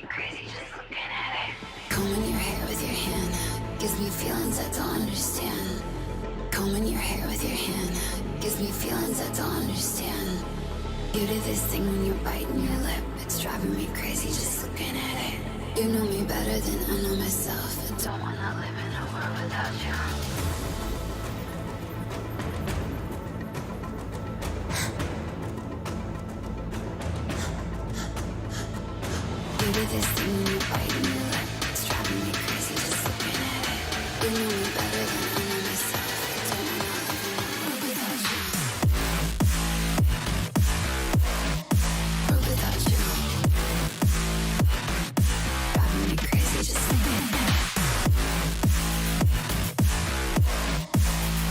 me crazy just looking at it. Combing your hair with your hand gives me feelings I don't understand. Combing your hair with your hand gives me feelings I don't understand. You do this thing when you're biting your lip. It's driving me crazy just looking at it. You know me better than I know myself. I don't wanna live in a world without you. You do this thing when you're biting your lip. It's driving me crazy just looking at it. You know me better than I know myself. I don't wanna live in a world without you. World without you. Driving me crazy just looking at it.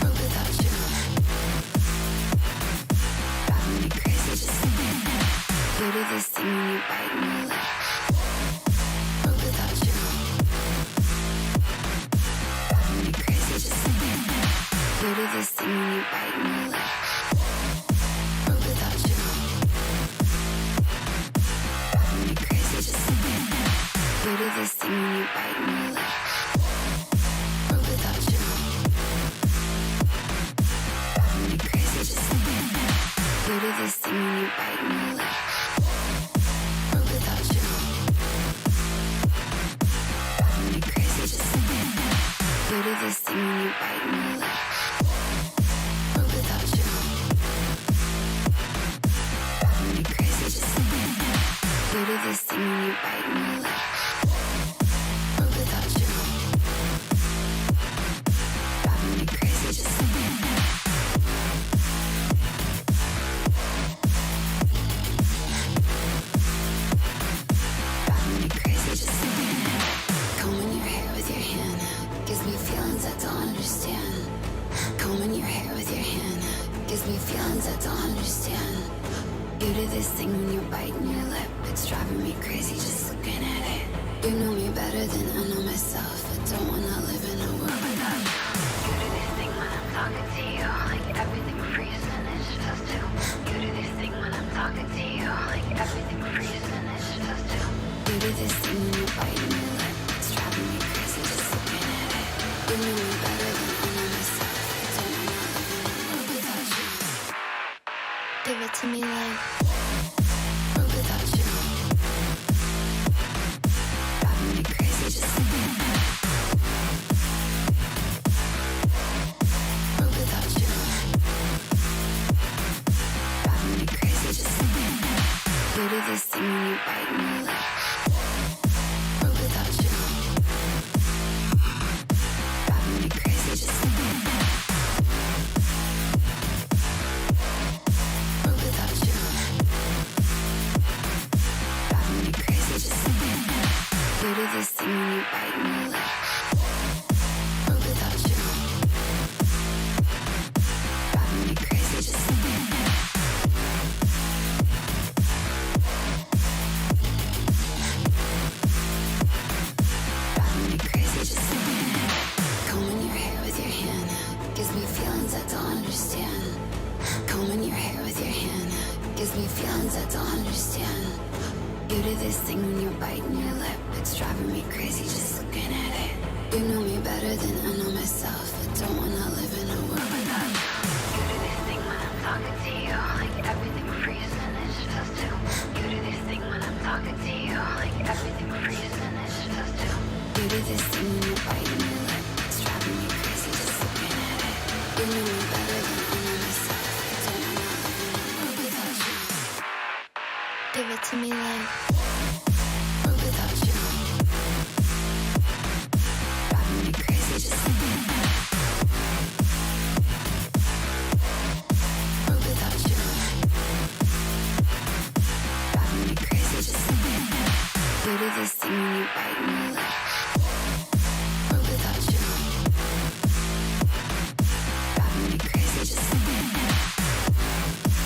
World without you. Driving me crazy just looking at it. You do this thing when you're biting your lip. Without you, driving me crazy just looking at it. You do this thing when you bite your lip. Without you, driving me crazy just looking at it. You do this thing when you bite your lip. Without you, driving me crazy just looking at it. You do this thing when you bite your lip. Without you. You do this thing when you bite your lip. Without you, driving me crazy just looking at it. You do this thing when you bite your lip. Without you, driving me crazy just looking at it. Driving me crazy just looking at it. Combing your hair with your hand gives me feelings I don't understand. Combing your hair with your hand gives me feelings I don't understand. You do this thing when you're biting your lip. It's driving me crazy just looking at it. You know me better than I know myself. I don't wanna live in a world without you. You do this thing when I'm talking to you, like everything freezes and it's just you. You do this thing when I'm talking to you, like everything freezes and it's just you. You do this thing when you're biting your lip. It's driving me crazy just looking at it. You know me better than I know myself. I don't wanna live in a world without you. Give it to me like world without you. Driving me crazy just looking at it. World without you. Driving me crazy just looking at it. You do this thing when you bite your lip. World without you. Driving me crazy just looking at it. World without you. Driving me crazy just looking at it. You do this thing when you bite your lip. World without you. Driving me crazy just looking at it. Driving me crazy just looking at it. Combing your hair with your hand gives me feelings I don't understand. Combing your hair with your hand gives me feelings I don't understand. You do this thing when you're biting your lip. It's driving me crazy just looking at it. You know me better than I know myself. I don't wanna live in a world without you. You do this thing when I'm talking to you, like everything freezes and it's just you. You do this thing when I'm talking to you, like everything freezes and it's just you. You do this thing when you're biting your lip. It's driving me crazy just looking at it. You know me better than I know myself. I don't wanna live in a world without you. Give it to me like world without you. Driving me crazy just looking at it. World without you. Driving me crazy just looking at it. You do this thing when you bite your lip. World without you. Driving me crazy just looking at it.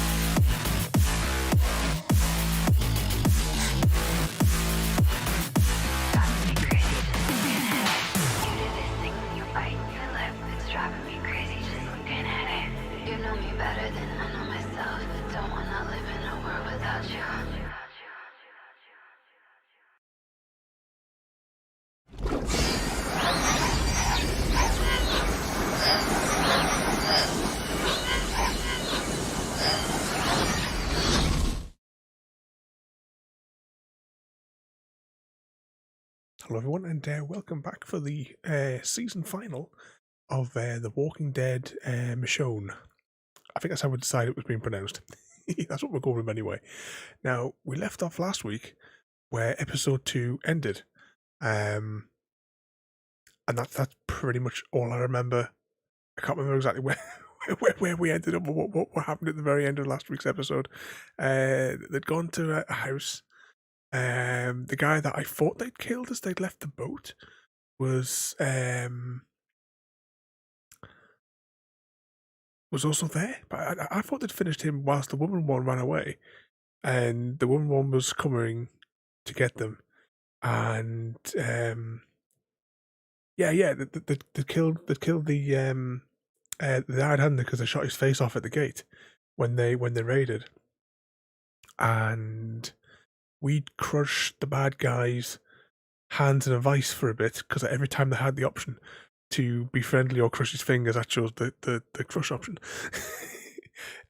Better than I know myself. I don't wanna live in a world without you. Hello everyone, and welcome back for the season final of The Walking Dead Michonne. I think that's how we decided it was being pronounced. That's what we're calling him anyway. Now, we left off last week where episode 2 ended. And that's pretty much all I remember. I can't remember exactly where we ended up or what happened at the very end of last week's episode. They'd gone to a house. The guy that I thought they'd killed as they'd left the boat was also there, but I thought they'd finished him whilst the woman one ran away, and the woman one was coming to get them, and they killed the hired handler because they shot his face off at the gate when they raided, and we'd crushed the bad guys' hands in a vice for a bit because every time they had the option to be friendly or crush his fingers, I chose the crush option.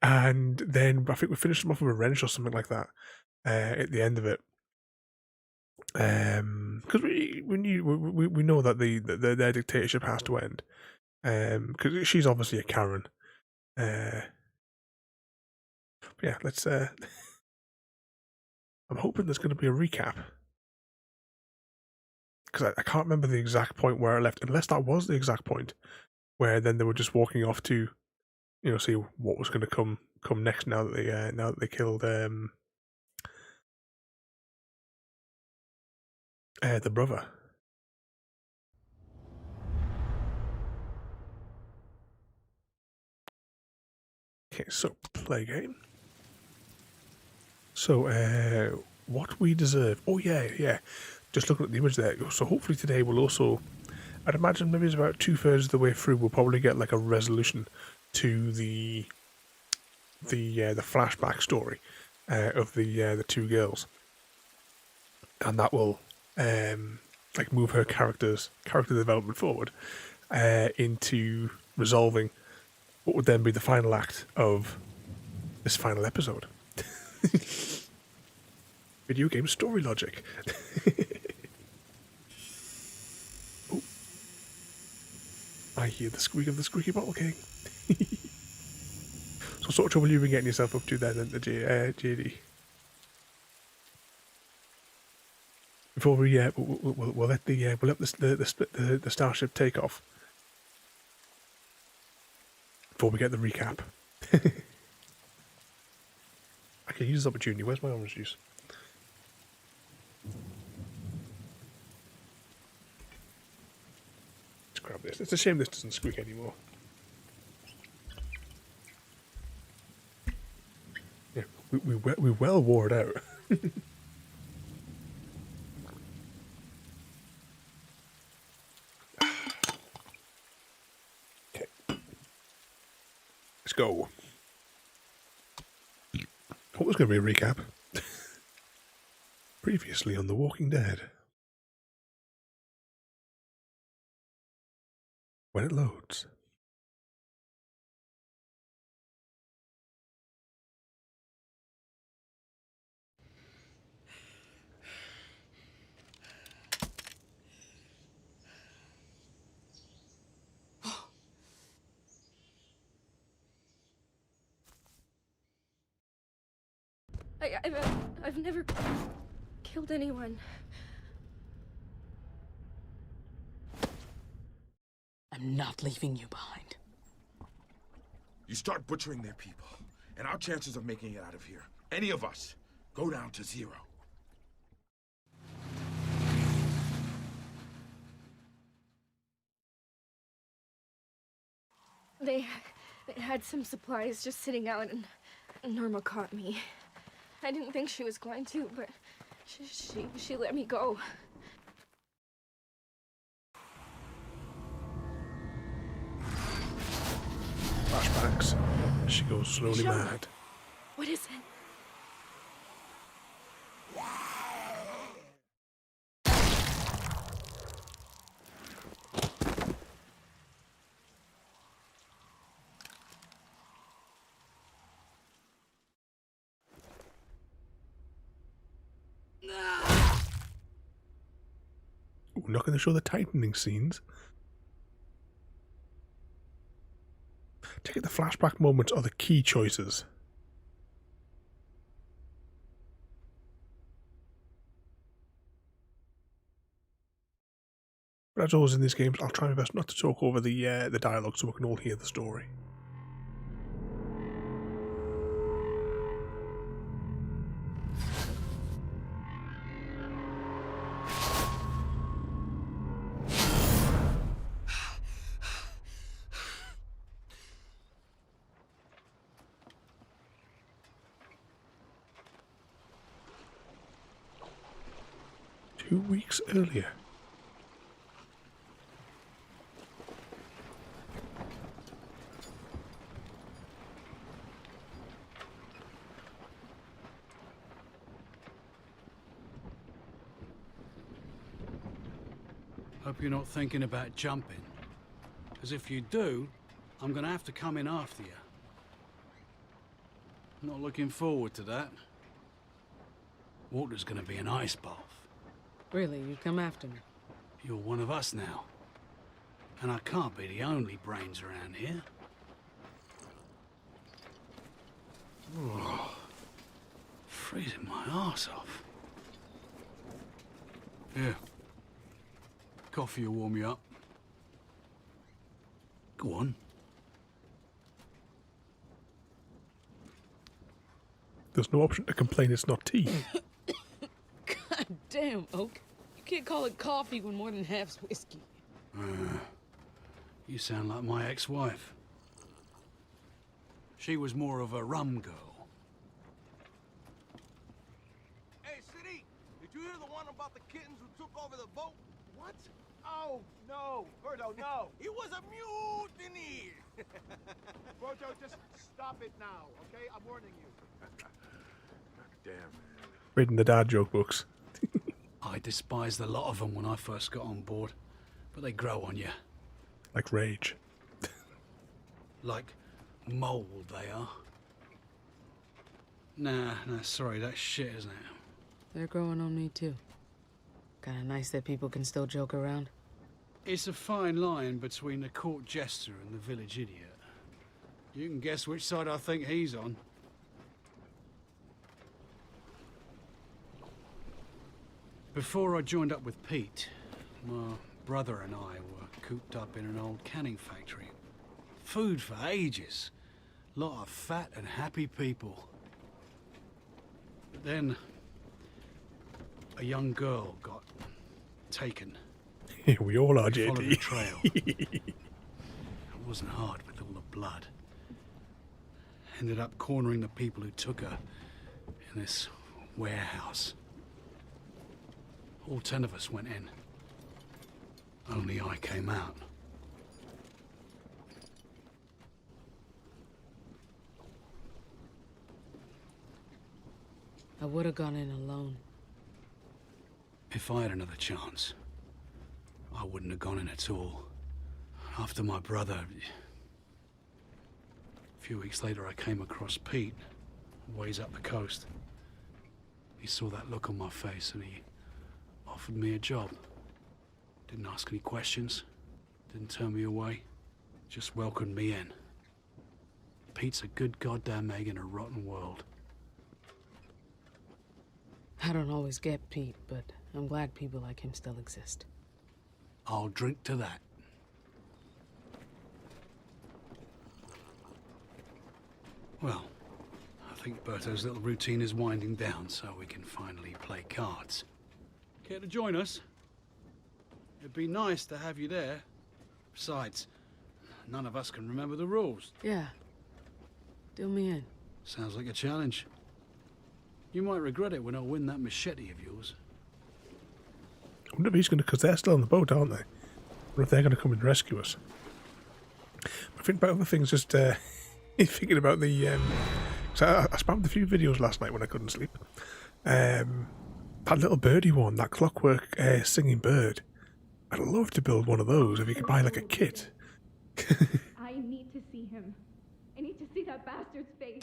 And then I think we finished them off with a wrench or something like that at the end of it. Because we know that their dictatorship has to end. Because she's obviously a Karen. Yeah, let's. I'm hoping there's going to be a recap. Because I can't remember the exact point where I left, unless that was the exact point, where then they were just walking off to, see what was going to come next. Now that they killed the brother. Okay, so play game. So what we deserve. Oh yeah. Just looking at the image there. So hopefully today we'll also, I'd imagine maybe it's about 2/3 of the way through, we'll probably get like a resolution to the flashback story of the two girls, and that will like move her character development forward into resolving what would then be the final act of this final episode. Video game story logic. Oh. I hear the squeak of the squeaky bottle king. So what sort of trouble you've been getting yourself up to then at the JD? Before we we'll let the starship take off. Before we get the recap. I can use this opportunity. Where's my orange juice? Let's grab this. It's a shame this doesn't squeak anymore. Yeah, we well wore it out. Okay. Let's go. What was going to be a recap? Previously on The Walking Dead. When it loads. I've never killed anyone. I'm not leaving you behind. You start butchering their people, and our chances of making it out of here, any of us, go down to 0. They had some supplies just sitting out, and Norma caught me. I didn't think she was going to, but she let me go. Flashbacks. She goes slowly Michonne. mad. What is it? We're not going to show the tightening scenes. Take it the flashback moments are the key choices. But as always in these games, I'll try my best not to talk over the dialogue so we can all hear the story. Two weeks earlier. Hope you're not thinking about jumping. Because if you do, I'm gonna have to come in after you. Not looking forward to that. Water's gonna be an ice bath. Really, you come after me? You're one of us now. And I can't be the only brains around here. Oh, freezing my arse off. Here. Coffee will warm you up. Go on. There's no option to complain it's not tea. God damn, Oak. You can't call it coffee when more than half's whiskey. You sound like my ex-wife. She was more of a rum girl. Hey, City! Did you hear the one about the kittens who took over the boat? What? Oh, no. Berto, no. He was a mutiny! Berto, just stop it now, okay? I'm warning you. Damn. Reading the dad joke books. I despised a lot of them when I first got on board, but they grow on you. Like rage. Like mold, they are. Nah, sorry, that's shit, isn't it? They're growing on me, too. Kinda nice that people can still joke around. It's a fine line between the court jester and the village idiot. You can guess which side I think he's on. Before I joined up with Pete, my brother and I were cooped up in an old canning factory. Food for ages. Lot of fat and happy people. But then, a young girl got taken. We all are, We followed the JD. trail. It wasn't hard with all the blood. Ended up cornering the people who took her in this warehouse. All 10 of us went in. Only I came out. I would have gone in alone. If I had another chance, I wouldn't have gone in at all. After my brother... A few weeks later, I came across Pete, ways up the coast. He saw that look on my face and he offered me a job. Didn't ask any questions, didn't turn me away, just welcomed me in. Pete's a good goddamn egg in a rotten world. I don't always get Pete, but I'm glad people like him still exist. I'll drink to that. Well, I think Berto's little routine is winding down, so we can finally play cards. Care to join us? It'd be nice to have you there. Besides, none of us can remember the rules. Yeah. Deal me in. Sounds like a challenge. You might regret it when I win that machete of yours. I wonder if he's going to, because they're still on the boat, aren't they? I wonder if they're going to come and rescue us. I think about other things, just thinking about the... so I spammed a few videos last night when I couldn't sleep. That little birdie one, that clockwork singing bird. I'd love to build one of those if you could buy like a kit. I need to see him. I need to see that bastard's face.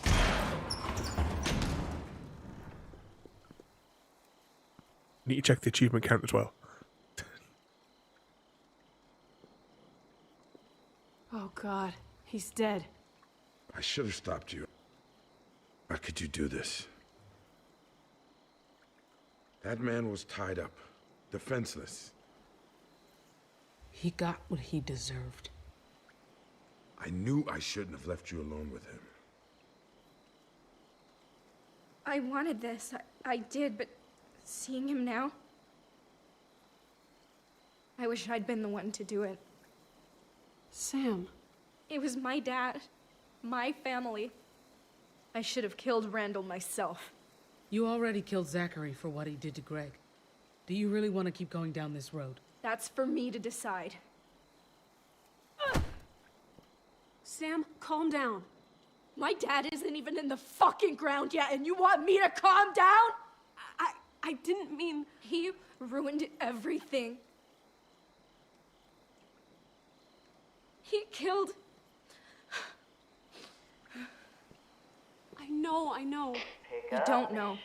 Need to check the achievement count as well. God, he's dead. I should have stopped you. How could you do this? That man was tied up, defenseless. He got what he deserved. I knew I shouldn't have left you alone with him. I wanted this. I did, but seeing him now, I wish I'd been the one to do it. Sam. It was my dad, my family. I should have killed Randall myself. You already killed Zachary for what he did to Greg. Do you really want to keep going down this road? That's for me to decide. Sam, calm down. My dad isn't even in the fucking ground yet, and you want me to calm down? I didn't mean... He ruined everything. He killed... I know. You don't know.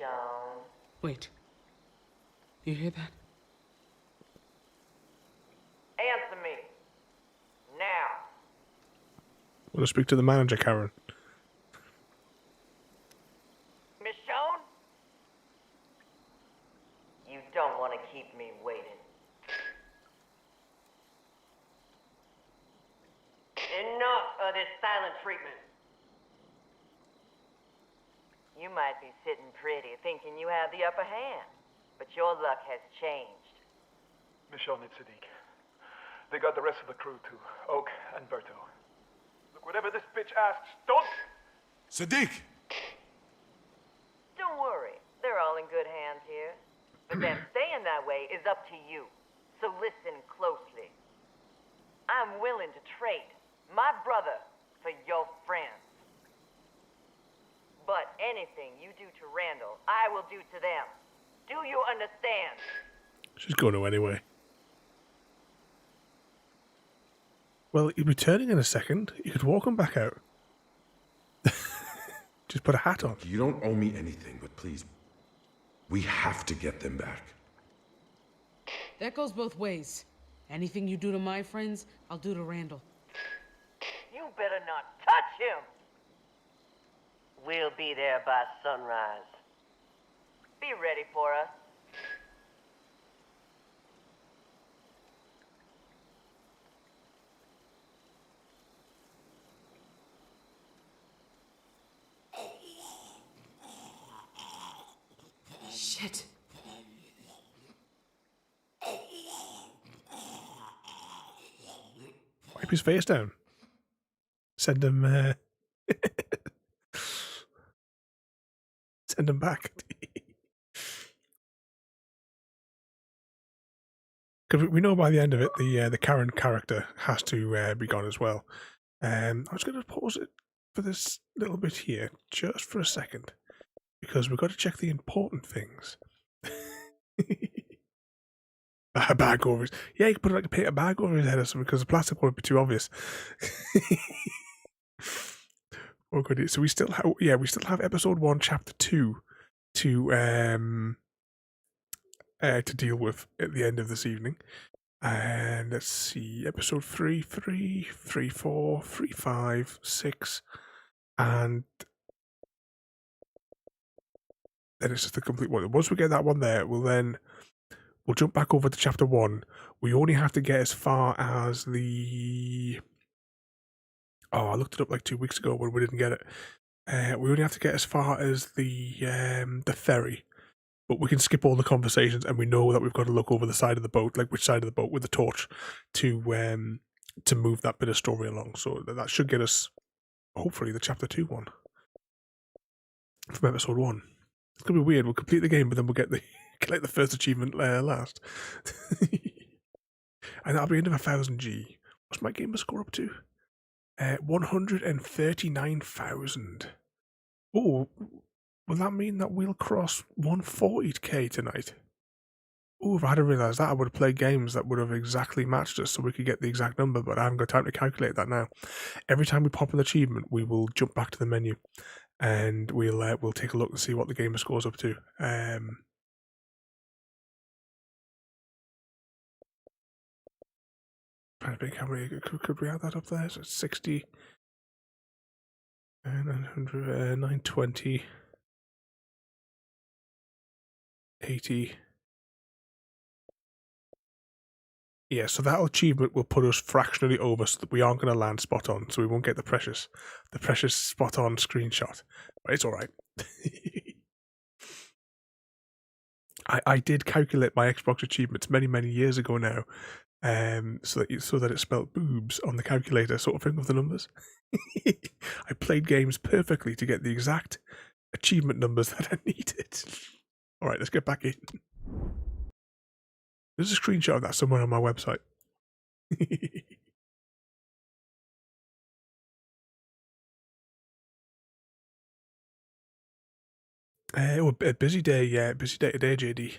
Wait. You hear that? Answer me. Now. Want to speak to the manager, Karen? Michonne? You don't want to keep me waiting. Enough of this silent treatment. You might be sitting pretty thinking you have the upper hand, but your luck has changed. Michonne, it's Sadiq. They got the rest of the crew too. Oak and Berto. Look, whatever this bitch asks, don't... Sadiq! Don't worry, they're all in good hands here. But them staying that way is up to you. So listen closely. I'm willing to trade my brother for your friends. But anything you do to Randall, I will do to them. Do you understand? She's going to anyway. Well, he'll be turning in a second. You could walk him back out. Just put a hat on. You don't owe me anything, but please, we have to get them back. That goes both ways. Anything you do to my friends, I'll do to Randall. You better not touch him! We'll be there by sunrise. Be ready for us. Shit. Wipe his face down. Send him... Send him back. Because we know by the end of it, the Karen character has to be gone as well. I was going to pause it for this little bit here, just for a second, because we've got to check the important things. A bag over his... Yeah, you could put like a paper bag over his head or something, because the plastic would be too obvious. Oh, good. So we still have episode 1, chapter 2 to deal with at the end of this evening. And let's see, episode 3, 4, 5, 6, and then it's just the complete one. Once we get that one there, we'll jump back over to chapter 1. We only have to get as far as the... Oh, I looked it up like 2 weeks ago when we didn't get it. We only have to get as far as the ferry, but we can skip all the conversations, and we know that we've got to look over the side of the boat, like which side of the boat with the torch, to move that bit of story along. So that should get us, hopefully, the chapter 2 one from episode 1. It's gonna be weird. We'll complete the game, but then we'll get the first achievement last, and that'll be into 1000 G. What's my gamer score up to? 139,000. Oh, will that mean that we'll cross 140k tonight? Oh, if I hadn't realised that, I would have played games that would have exactly matched us so we could get the exact number, but I haven't got time to calculate that now. Every time we pop an achievement, we will jump back to the menu and we'll take a look and see what the gamer score's up to. I think how many could we add that up there? So it's 60, 900, 920, 80. Yeah, so that achievement will put us fractionally over so that we aren't going to land spot on, so we won't get the precious spot on screenshot. But it's alright. I did calculate my Xbox achievements many, many years ago now, so that it spelled boobs on the calculator, sort of thing, with the numbers. I played games perfectly to get the exact achievement numbers that I needed. Alright, let's get back in. There's a screenshot of that somewhere on my website. A busy day, yeah. Busy day today, JD.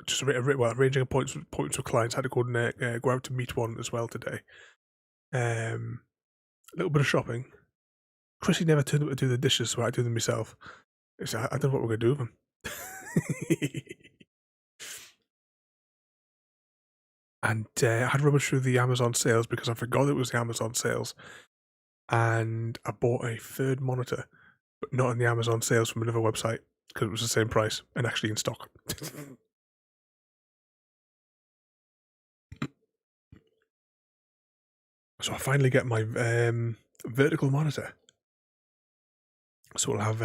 Just arranging appointments with clients. Had to go and go out to meet one as well today. A little bit of shopping. Chrissy never turned up to do the dishes, so I do them myself. So I don't know what we're going to do with them. And I had rummaged through the Amazon sales because I forgot it was the Amazon sales. And I bought a third monitor, but not in the Amazon sales from another website because it was the same price and actually in stock. So I finally get my vertical monitor. So we'll have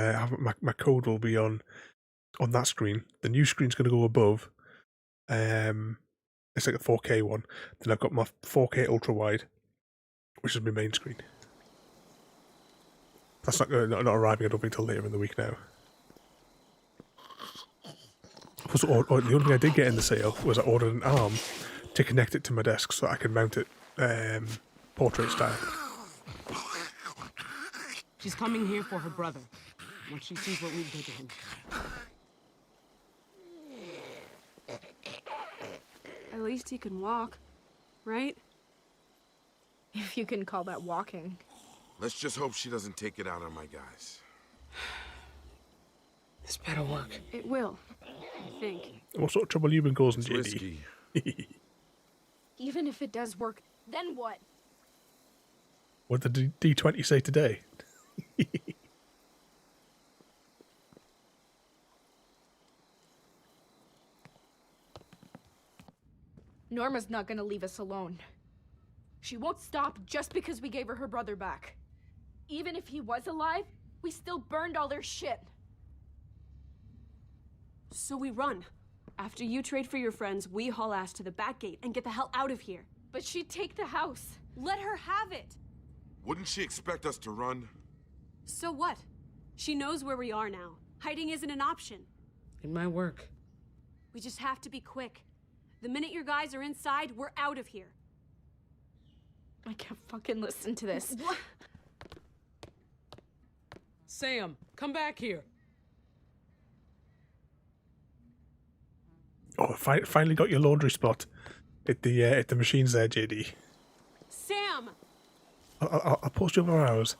my code will be on that screen. The new screen's going to go above. It's like a 4K one. Then I've got my 4K ultra wide, which is my main screen. That's not arriving, I don't think, until later in the week now. Plus, the only thing I did get in the sale was I ordered an arm to connect it to my desk so that I can mount it portrait style. She's coming here for her brother. Once she sees what we did to him. At least he can walk, right? If you can call that walking. Let's just hope she doesn't take it out on my guys. This better work. It will, I think. What sort of trouble you been causing, It's JD? risky. Even if it does work, then what? What did the D20 say today? Norma's not gonna leave us alone. She won't stop just because we gave her brother back. Even if he was alive, we still burned all their shit. So we run. After you trade for your friends, we haul ass to the back gate and get the hell out of here. But she'd take the house. Let her have it. Wouldn't she expect us to run? So what? She knows where we are now. Hiding isn't an option. It might work. We just have to be quick. The minute your guys are inside, we're out of here. I can't fucking listen to this. What? Sam, come back here. Oh, finally got your laundry spot at the machines there, JD. Sam! I'll post you over hours.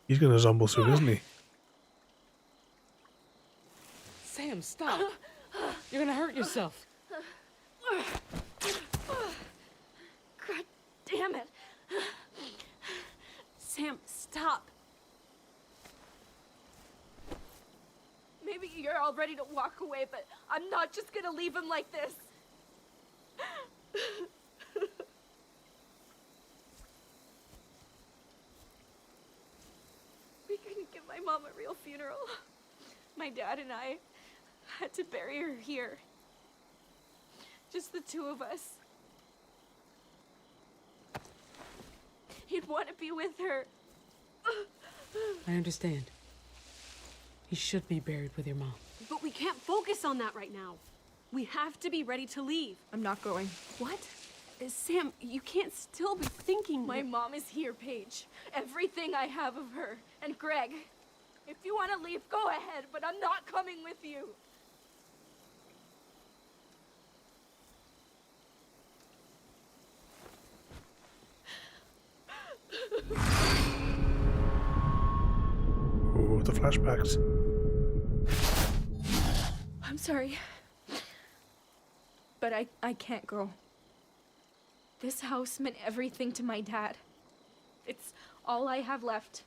He's gonna zomble soon, isn't he? Sam, stop. You're gonna hurt yourself. God damn it. Sam, stop. Maybe you're all ready to walk away, but I'm not just gonna leave him like this. We couldn't give my mom a real funeral. My dad and I had to bury her here. Just the two of us. He'd want to be with her. I understand. You should be buried with your mom. But we can't focus on that right now. We have to be ready to leave. I'm not going. What? Sam, you can't still be thinking. My mom is here, Paige. Everything I have of her. And Greg. If you want to leave, go ahead, but I'm not coming with you. with the flashbacks. I'm sorry. But I can't go. This house meant everything to my dad. It's all I have left.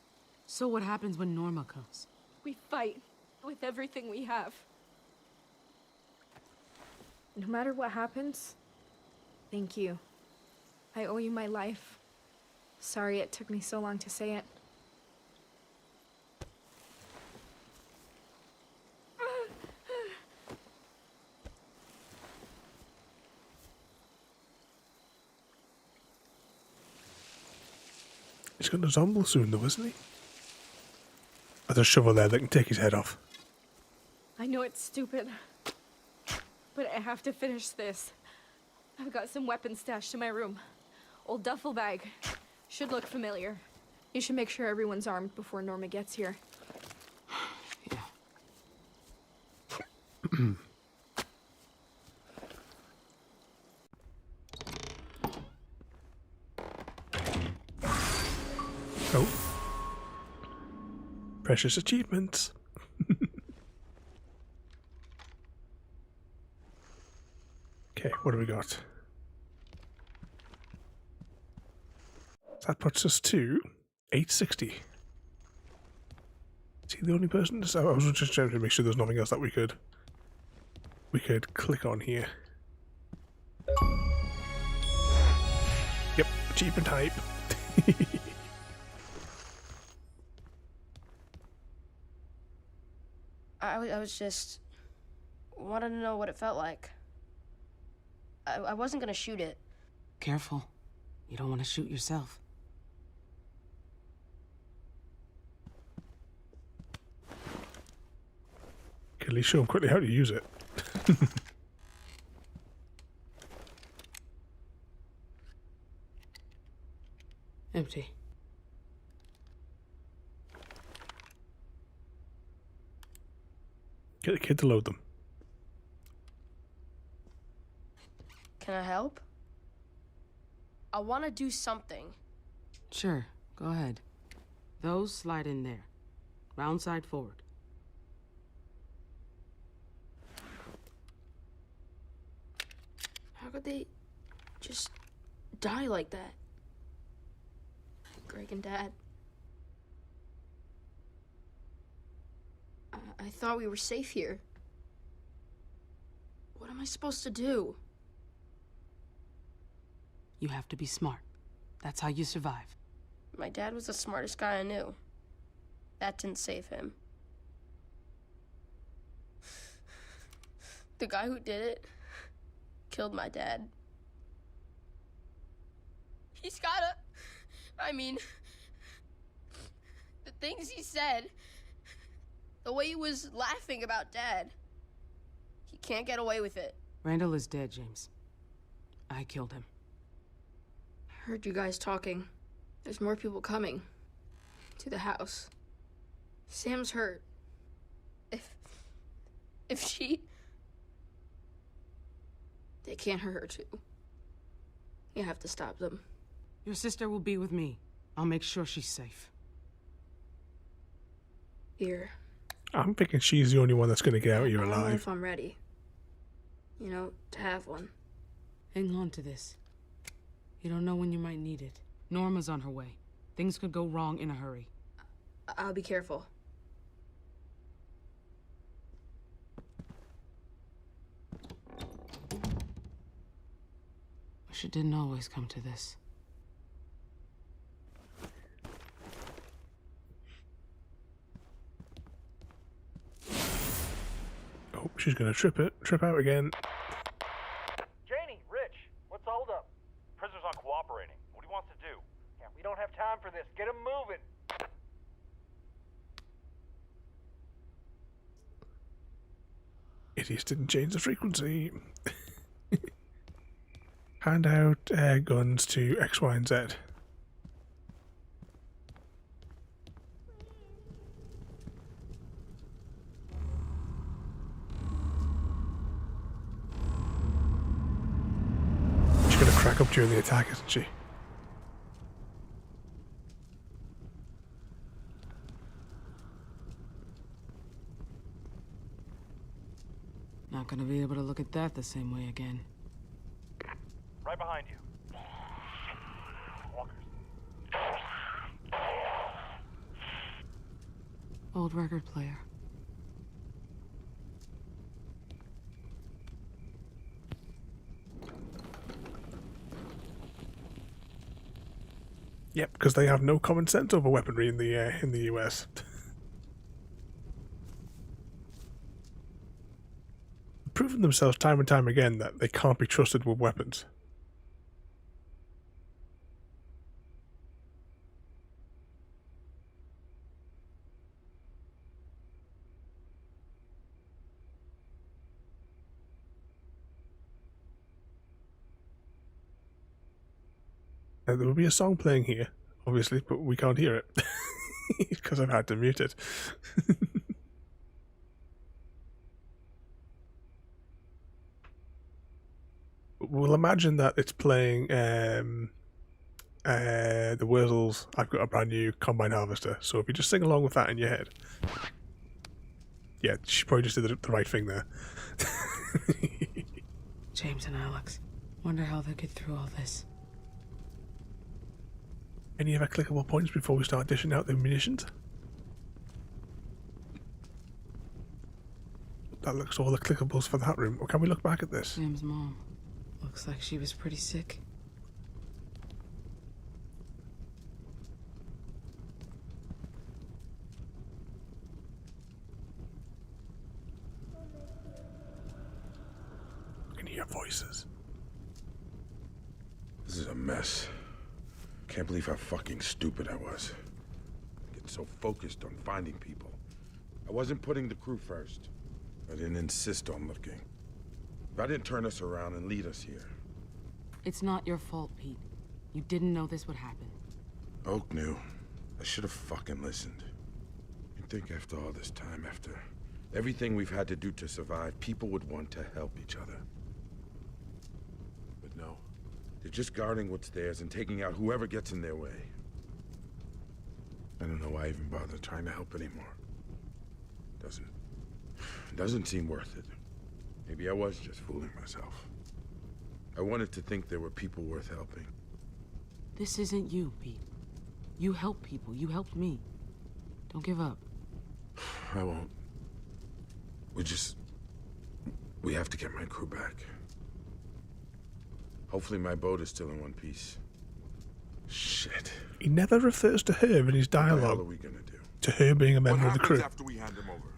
So what happens when Norma comes? We fight with everything we have. No matter what happens, thank you. I owe you my life. Sorry it took me so long to say it. He's got a zombie soon though, isn't he? There's a shovel there that can take his head off. I know it's stupid, but I have to finish this. I've got some weapons stashed in my room. Old duffel bag. Should look familiar. You should make sure everyone's armed before Norma gets here. Yeah. Oh. Precious achievements. Okay, what do we got? That puts us to 860. Is he the only person? I was just trying to make sure there's nothing else that we could click on here. Yep, achievement hype. I was just wanted to know what it felt like. I wasn't gonna shoot it. Careful. You don't want to shoot yourself. Can at least show him quickly how to use it. Empty. Get the kid to load them. Can I help? I want to do something. Sure, go ahead. Those slide in there. Round side forward. How could they just die like that? Greg and Dad. I thought we were safe here. What am I supposed to do? You have to be smart. That's how you survive. My dad was the smartest guy I knew. That didn't save him. The guy who did it killed my dad. He's gotta... I mean... The things he said... The way he was laughing about Dad. He can't get away with it. Randall is dead, James. I killed him. I heard you guys talking. There's more people coming. To the house. Sam's hurt. If she... They can't hurt her too. You have to stop them. Your sister will be with me. I'll make sure she's safe. Here. I'm thinking she's the only one that's going to get out here I don't know alive. if I'm ready. You know, to have one. Hang on to this. You don't know when you might need it. Norma's on her way. Things could go wrong in a hurry. I'll be careful. Wish it didn't always come to this. Oh, she's going to trip out again. Janie, Rich, what's the hold up? Prisoner's not cooperating. What do you want to do? Yeah, we don't have time for this. Get him moving. Idiots didn't change the frequency. Hand out guns to X, Y, and Z. She's going to crack up during the attack, isn't she? Not gonna be able to look at that the same way again. Right behind you. Walkers. Old record player. Yep, because they have no common sense over weaponry in the US. Proven themselves time and time again that they can't be trusted with weapons. Now, there will be a song playing here, obviously, but we can't hear it because I've had to mute it. We'll imagine that it's playing the Wurzels, I've got a brand new combine harvester. So if you just sing along with that in your head. Yeah, she probably just did the right thing there. James and Alex. Wonder how they get through all this. Any other clickable points before we start dishing out the munitions? That looks all the clickables for that room. Or can we look back at this? Sam's mom. Looks like she was pretty sick. I can hear voices. This is a mess. Can't believe how fucking stupid I was. I get so focused on finding people. I wasn't putting the crew first. I didn't insist on looking. If I didn't turn us around and lead us here. It's not your fault, Pete. You didn't know this would happen. Oak knew. I should have fucking listened. You'd think after all this time, after everything we've had to do to survive, people would want to help each other. But no. They're just guarding what's theirs and taking out whoever gets in their way. I don't know why I even bother trying to help anymore. Doesn't seem worth it. Maybe I was just fooling myself. I wanted to think there were people worth helping. This isn't you, Pete. You help people. You helped me. Don't give up. I won't. We have to get my crew back. Hopefully my boat is still in one piece. Shit. He never refers to her in his dialogue. What the hell are we gonna do? To her being a member of the crew. What happens after we hand him over?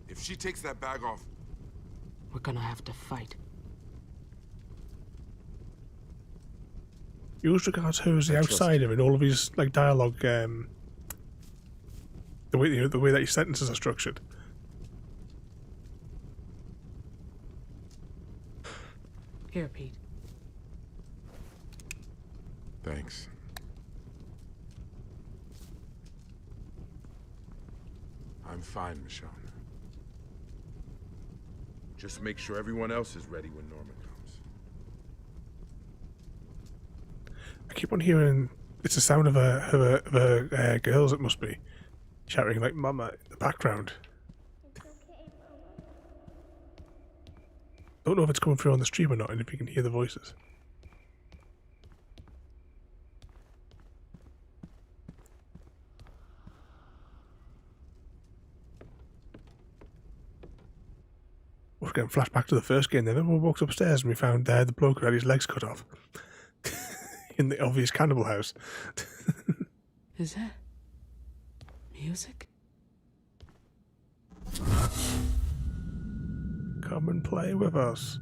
If she takes that bag off... We're gonna have to fight. He always regards her as the outsider in all of his dialogue. The way that his sentences are structured. Here, Pete. Thanks. I'm fine, Michonne. Just make sure everyone else is ready when Norman comes. I keep on hearing it's the sound of a girls. It must be shouting like "Mama" in the background. Don't know if it's coming through on the stream or not, and if you can hear the voices. We're getting flashback to the first game. Then we walked upstairs and we found the bloke who had his legs cut off in the obvious cannibal house. Is that music? Come and play with us.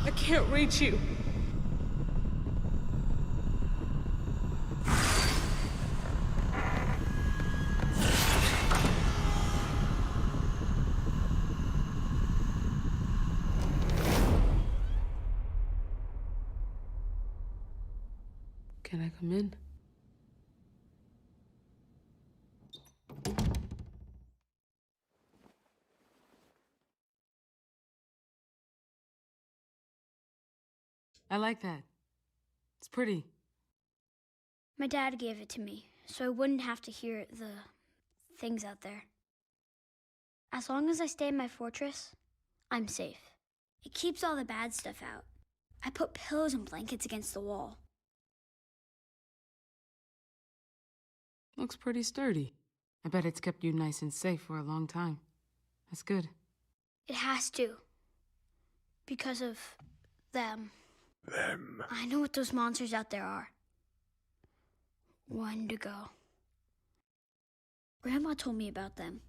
I can't reach you. Can I come in? I like that. It's pretty. My dad gave it to me, so I wouldn't have to hear the things out there. As long as I stay in my fortress, I'm safe. It keeps all the bad stuff out. I put pillows and blankets against the wall. Looks pretty sturdy. I bet it's kept you nice and safe for a long time. That's good. It has to. Because of them. Them. I know what those monsters out there are. Wendigo. Grandma told me about them.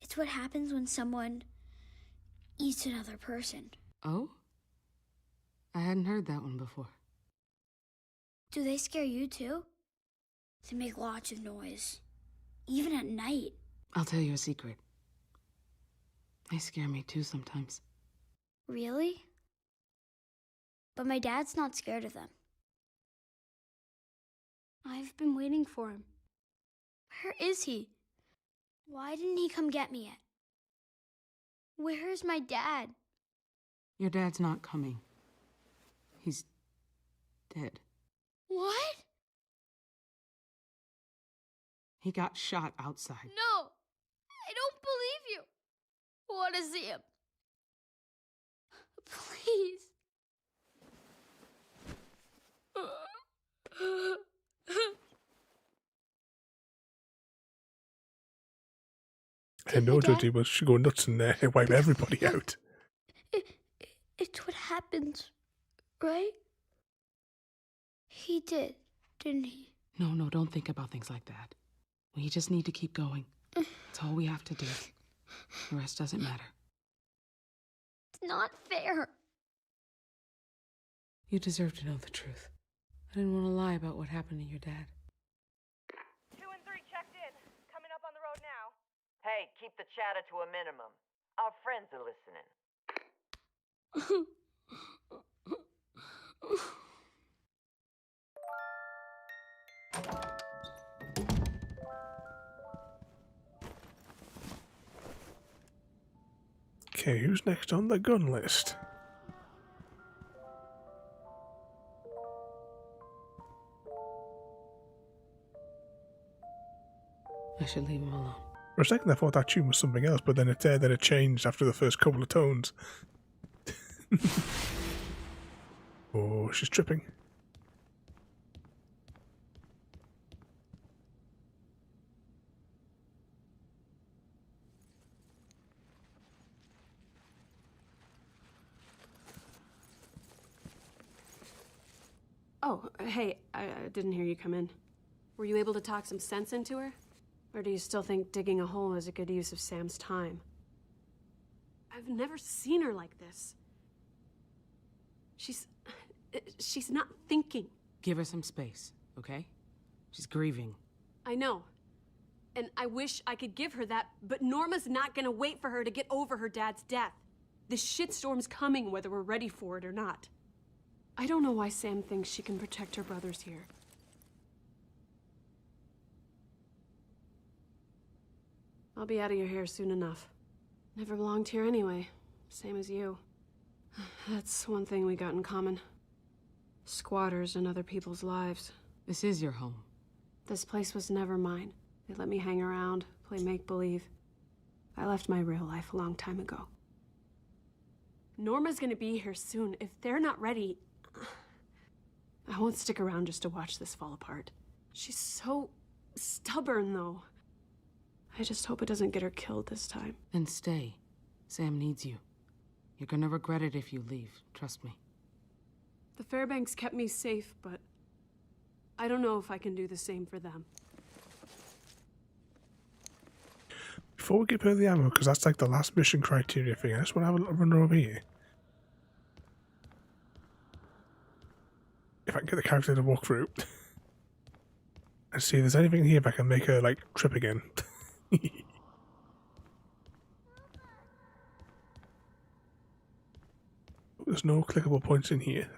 It's what happens when someone eats another person. Oh? I hadn't heard that one before. Do they scare you too? They make lots of noise. Even at night. I'll tell you a secret. They scare me too sometimes. Really? But my dad's not scared of them. I've been waiting for him. Where is he? Why didn't he come get me yet? Where's my dad? Your dad's not coming. He's dead. What? He got shot outside. No! I don't believe you! I want to see him. Please. I know Jodie was she go nuts and wipe everybody out. It's what happens, right? He did, didn't he? No, don't think about things like that. We just need to keep going. That's all we have to do. The rest doesn't matter. It's not fair. You deserve to know the truth. I didn't want to lie about what happened to your dad. 2 and 3 checked in. Coming up on the road now. Hey, keep the chatter to a minimum. Our friends are listening. Okay, who's next on the gun list? I should leave him alone. For a second I thought that tune was something else, but then it changed after the first couple of tones. Oh, she's tripping. Oh, hey, I didn't hear you come in. Were you able to talk some sense into her? Or do you still think digging a hole is a good use of Sam's time? I've never seen her like this. She's not thinking. Give her some space, okay? She's grieving. I know. And I wish I could give her that, but Norma's not gonna wait for her to get over her dad's death. The shitstorm's coming whether we're ready for it or not. I don't know why Sam thinks she can protect her brothers here. I'll be out of your hair soon enough. Never belonged here anyway, same as you. That's one thing we got in common. Squatters in other people's lives. This is your home. This place was never mine. They let me hang around, play make-believe. I left my real life a long time ago. Norma's gonna be here soon. If they're not ready, I won't stick around just to watch this fall apart. She's so stubborn, though. I just hope it doesn't get her killed this time. Then stay. Sam needs you. You're gonna regret it if you leave, trust me. The Fairbanks kept me safe, but I don't know if I can do the same for them. Before we give her the ammo, because that's like the last mission criteria thing, I just want to have a little run over here. If I can get the character to walk through. And see if there's anything here if I can make her, like, trip again. There's no clickable points in here.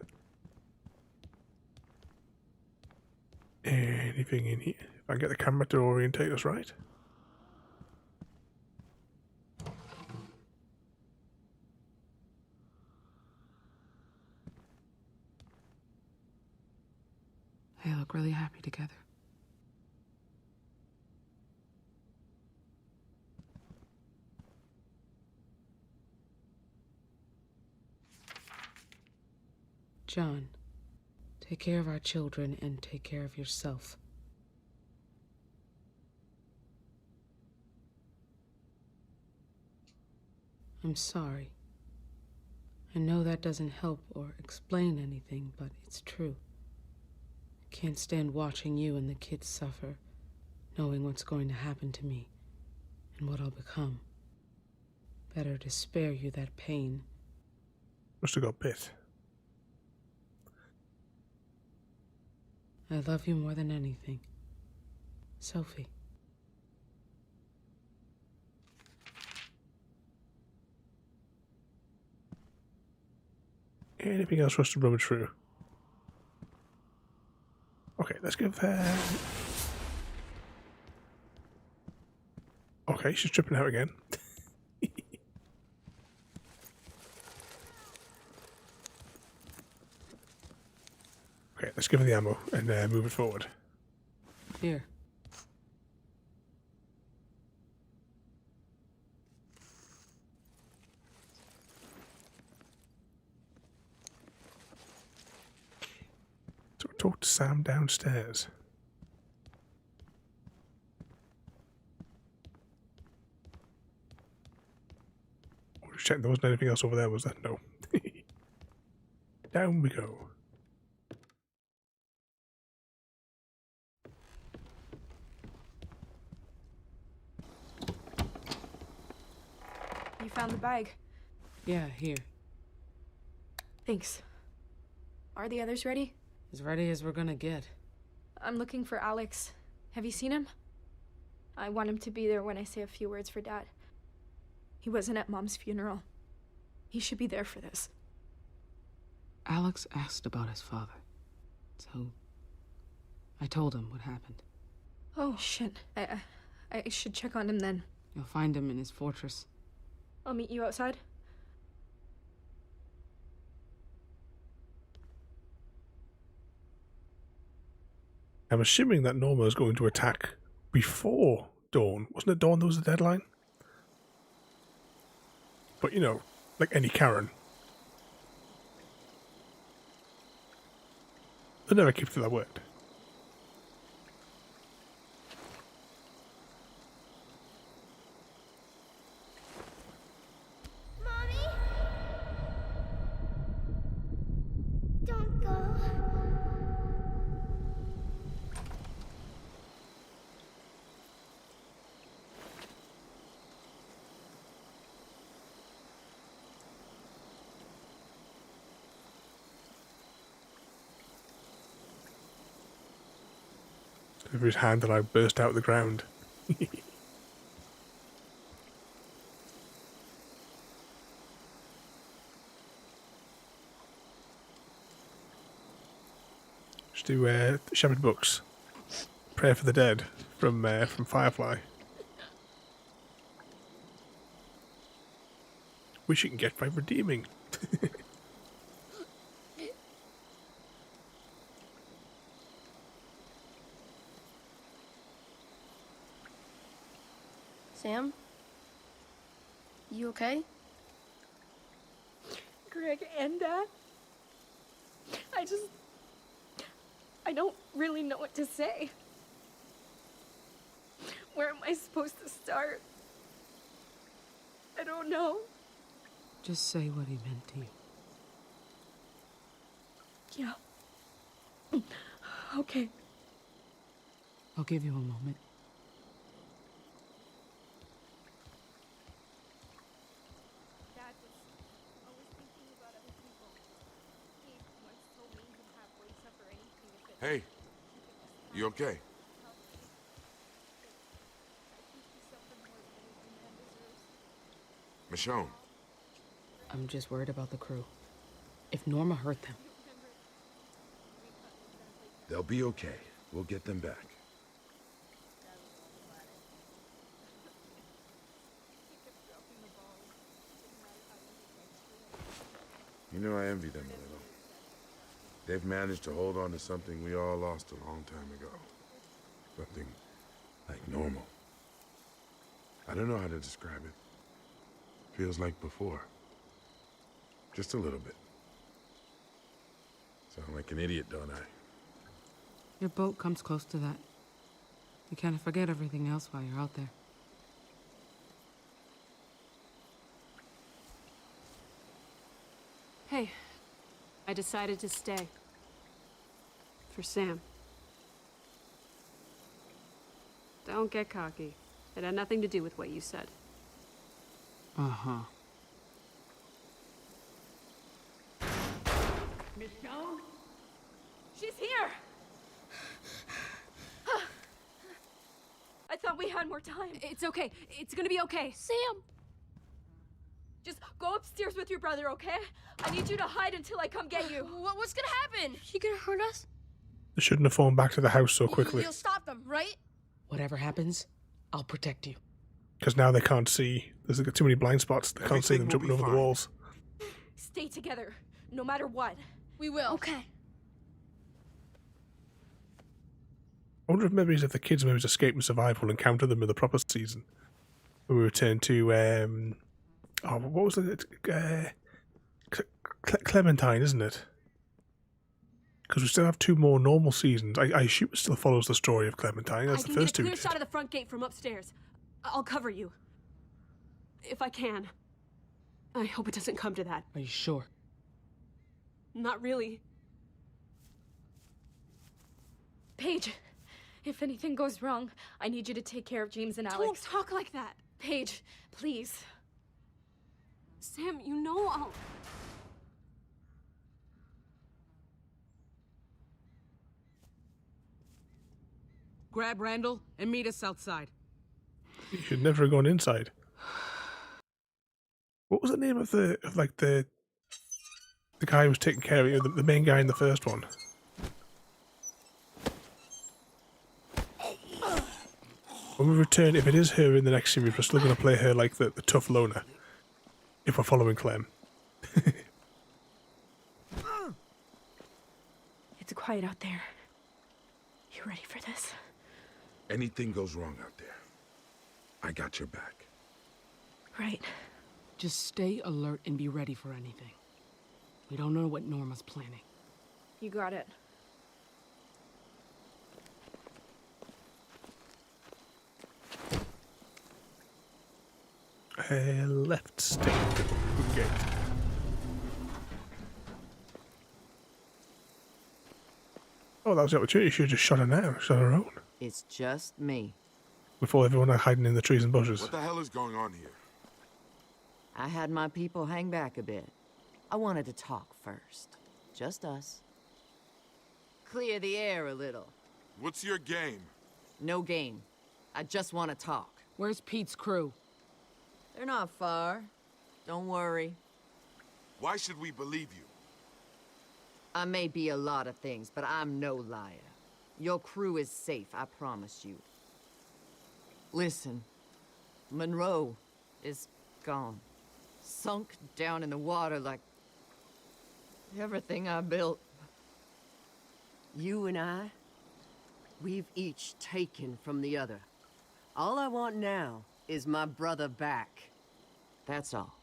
Anything in here? If I can get the camera to orientate us right. They look really happy together. John, take care of our children and take care of yourself. I'm sorry. I know that doesn't help or explain anything, but it's true. I can't stand watching you and the kids suffer, knowing what's going to happen to me and what I'll become. Better to spare you that pain. Must have got bit. I love you more than anything. Sophie. Anything else for us to rummage through? Okay, let's give her... Okay, she's tripping out again. Okay, let's give her the ammo and move it forward. Here. So talk to Sam downstairs. Just check there wasn't anything else over there, was there? No. Down we go. You found the bag. Yeah, here. Thanks. Are the others ready? As ready as we're gonna get. I'm looking for Alex. Have you seen him? I want him to be there when I say a few words for Dad. He wasn't at Mom's funeral. He should be there for this. Alex asked about his father. So, I told him what happened. Oh, shit. I should check on him then. You'll find him in his fortress. I'll meet you outside. I'm assuming that Norma is going to attack before dawn. Wasn't it dawn that was the deadline? But, you know, like any Karen. They never keep to their word. Mommy? Don't go. Over his hand and I burst out of the ground. Just do Shepherd Books. Prayer for the Dead from Firefly. Which you can get by redeeming. Sam? You okay? Greg and Dad? I don't really know what to say. Where am I supposed to start? I don't know. Just say what he meant to you. Yeah. Okay. I'll give you a moment. Dad was always thinking about other people. He once told me he'd have wakes up or anything if it... Hey, you okay? Michonne. I'm just worried about the crew. If Norma hurt them. They'll be okay. We'll get them back. You know I envy them a little. They've managed to hold on to something we all lost a long time ago. Something like normal. I don't know how to describe it. Feels like before. Just a little bit. Sound like an idiot, don't I? Your boat comes close to that. You kind of forget everything else while you're out there. Hey, I decided to stay. For Sam. Don't get cocky. It had nothing to do with what you said. Uh-huh. Michonne? She's here! I thought we had more time. It's okay. It's gonna be okay. Sam! Just go upstairs with your brother, okay? I need you to hide until I come get you. What's gonna happen? She gonna hurt us? They shouldn't have fallen back to the house so quickly. You'll stop them, right? Whatever happens, I'll protect you. Because now they can't see. There's too many blind spots. They can't see them jumping over the walls. Stay together, no matter what. We will. Okay. I wonder if maybe if the kids maybe escape and survive will encounter them in the proper season. When we return to, what was it? Clementine, isn't it? Because we still have 2 more normal seasons. I assume it still follows the story of Clementine. That's the first 2. I can get a clear shot of the front gate from upstairs. I'll cover you. If I can. I hope it doesn't come to that. Are you sure? Not really. Paige, if anything goes wrong, I need you to take care of James and Alex. Don't talk like that. Paige, please. Sam, you know I'll... Grab Randall and meet us outside. You should never have gone inside. What was the name of the guy who was taking care of you, the main guy in the first one? When we return, if it is her in the next series, we're still going to play her like the tough loner. If we're following Clem. It's quiet out there. You ready for this? Anything goes wrong out there, I got your back. Right. Just stay alert and be ready for anything. We don't know what Norma's planning. You got it. Left stick. Okay. Oh, that was the opportunity. She should have just shot her now. Shot her own. It's just me. Before everyone are hiding in the trees and bushes. What the hell is going on here? I had my people hang back a bit. I wanted to talk first. Just us. Clear the air a little. What's your game? No game. I just want to talk. Where's Pete's crew? They're not far. Don't worry. Why should we believe you? I may be a lot of things, but I'm no liar. Your crew is safe, I promise you. Listen, Monroe is gone. Sunk down in the water like everything I built. You and I, we've each taken from the other. All I want now is my brother back. That's all.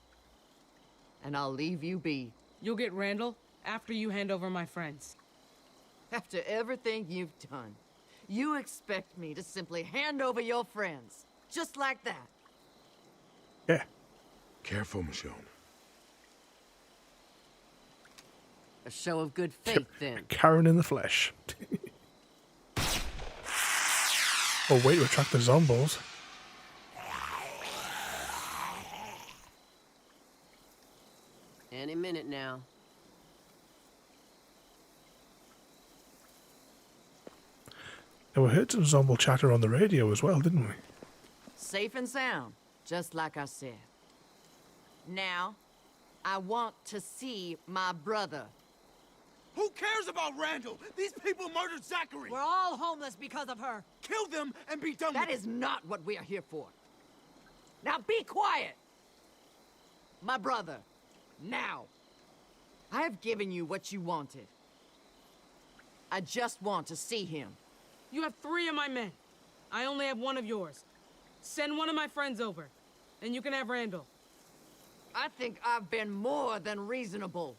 And I'll leave you be. You'll get Randall after you hand over my friends. After everything you've done, you expect me to simply hand over your friends, just like that? Yeah. Careful, Michonne. A show of good faith, then. Karen in the flesh. Oh, wait to attract the zombies. Any minute now. And we heard some zombie chatter on the radio as well, didn't we? Safe and sound, just like I said. Now, I want to see my brother. Who cares about Randall? These people murdered Zachary. We're all homeless because of her. Kill them and be done That with is not what we are here for. Now be quiet. My brother, now. I have given you what you wanted. I just want to see him. You have 3 of my men. I only have 1 of yours. Send 1 of my friends over, and you can have Randall. I think I've been more than reasonable.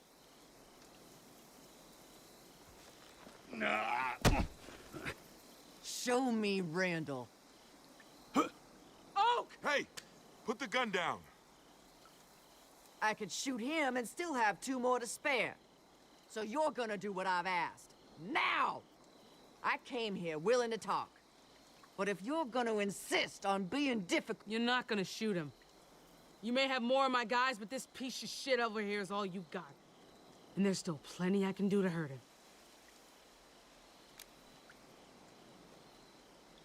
Show me Randall. Oak! Hey, put the gun down. I could shoot him and still have 2 more to spare. So you're gonna do what I've asked. Now! I came here willing to talk. But if you're gonna insist on being difficult... You're not gonna shoot him. You may have more of my guys, but this piece of shit over here is all you got. And there's still plenty I can do to hurt him.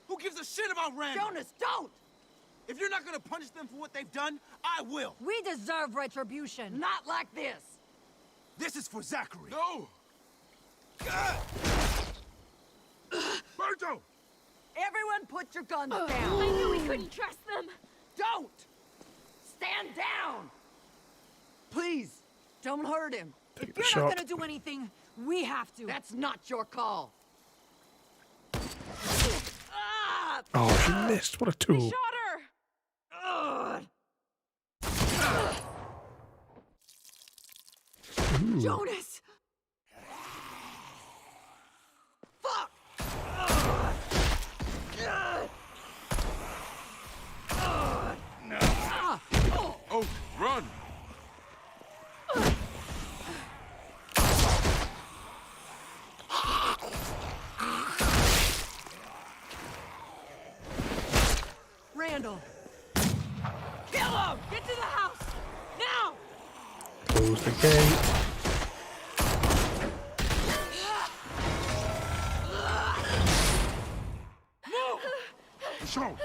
Who gives a shit about Randall? Jonas, don't! If you're not gonna punish them for what they've done, I will. We deserve retribution. Not like this. This is for Zachary. No! Berto! Everyone put your guns down. I knew we couldn't trust them. Don't! Stand down! Please, don't hurt him. Take If the you're shot. not gonna do anything, we have to. That's not your call. Ah! Oh, she missed. What a tool. Shot her. Ooh. Jonas! Fuck! Oak, run! Randall! Kill him! Get to the house! Now! Close the gate. Michonne!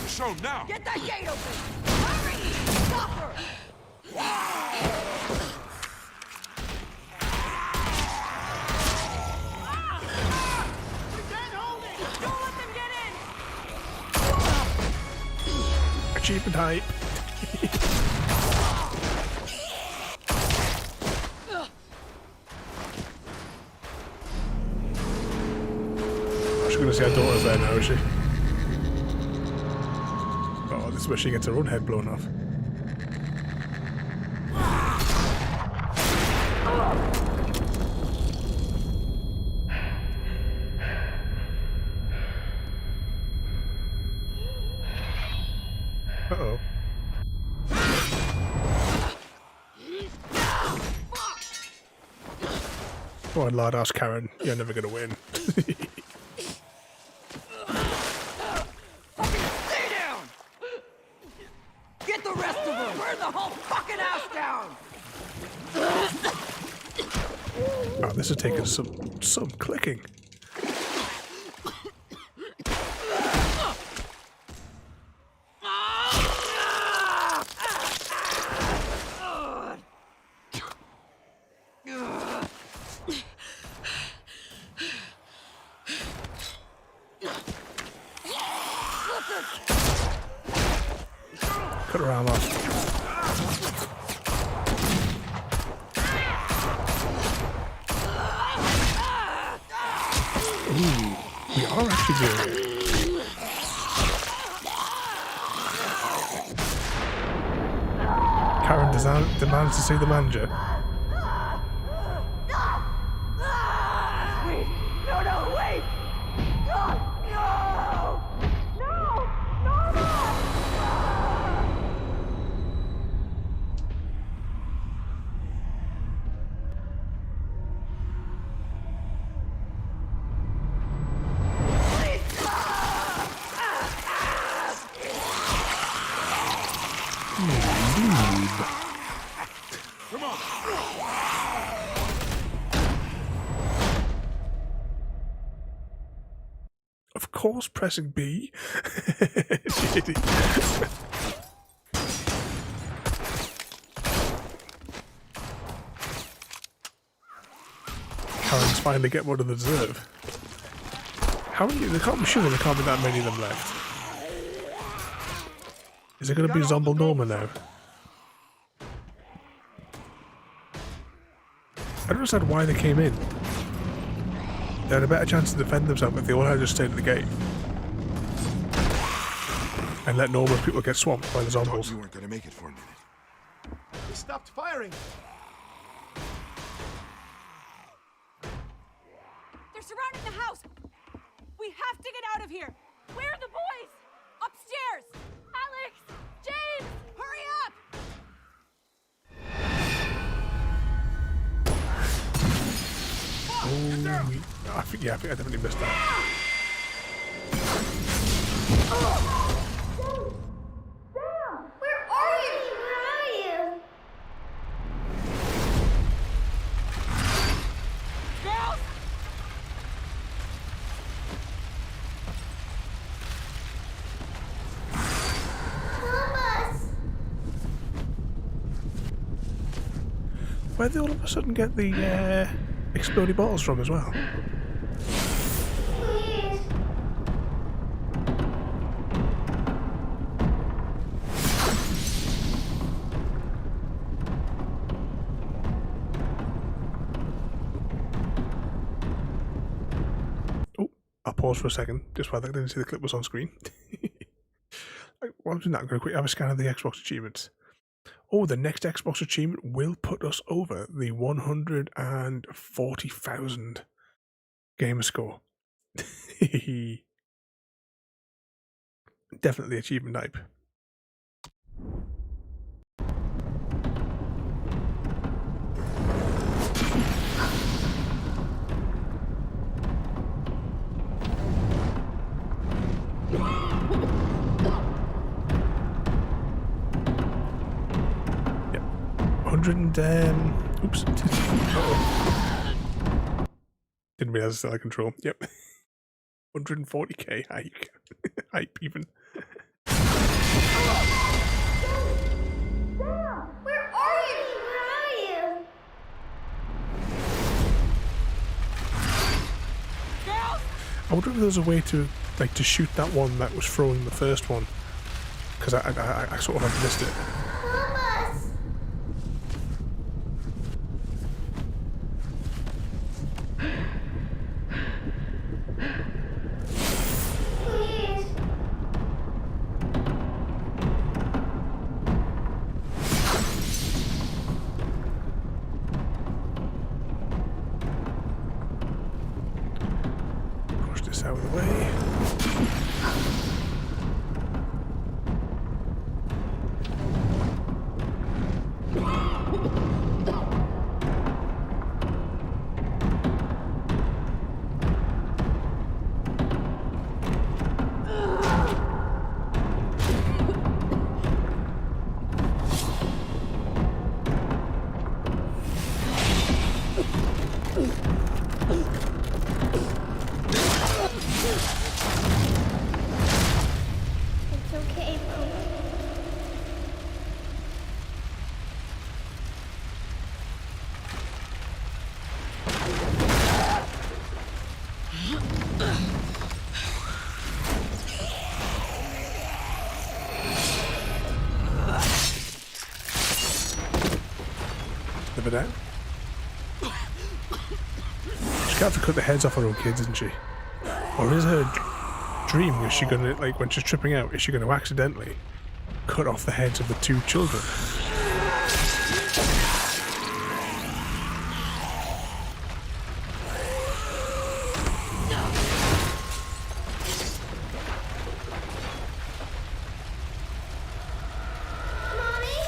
Michonne, now! Get that gate open! Hurry! Stop her! Achievement hype. She's gonna see her daughter's there now, is she? Oh, this is where she gets her own head blown off. Uh-oh. Come on, lard ass Karen. You're never gonna win. Stay down! Get the rest of them! Burn the whole fucking house down! Oh, this is taking some clicking. Cut her arm off. Ooh, we are actually doing it. Karen demands to see the manager. Wait! No, wait! No! Come on! Of course, pressing B. Karen's finally get what they deserve. How many? They can't be sure there can't be that many of them left. Is it going to be Zombie Norma now? I don't understand why they came in. They had a better chance to defend themselves if they all had just stayed at the gate. And let normal people get swamped by the zombies. You weren't going to make it for a minute. They stopped firing. They're surrounding the house. We have to get out of here. Where are the boys? Upstairs. Alex! James! Hurry up! Oh, I think I definitely missed that. Where are you? Where are you? Girls! Help us! Where'd they all of a sudden get the exploding bottles from as well? Please. Oh, I'll pause for a second, just while I didn't see the clip was on screen. While I'm doing that, I'm going to quickly have a scan of the Xbox achievements. Oh, the next Xbox achievement will put us over the 140,000 gamer score. Definitely achievement type. Yep. 100 and oops. Didn't realize it's still out of control. Yep. 140k hike. Hype even. Where are you? Where are you? I wonder if there's a way to to shoot that one that was throwing the first one, because I sort of have missed it. Help us! Please. Push this out of the way. It's okay, Mom. Live it out. She's got to cut the heads off her own kids, isn't she? Or is her dream, is she gonna, when she's tripping out, is she gonna accidentally cut off the heads of the two children? Mommy?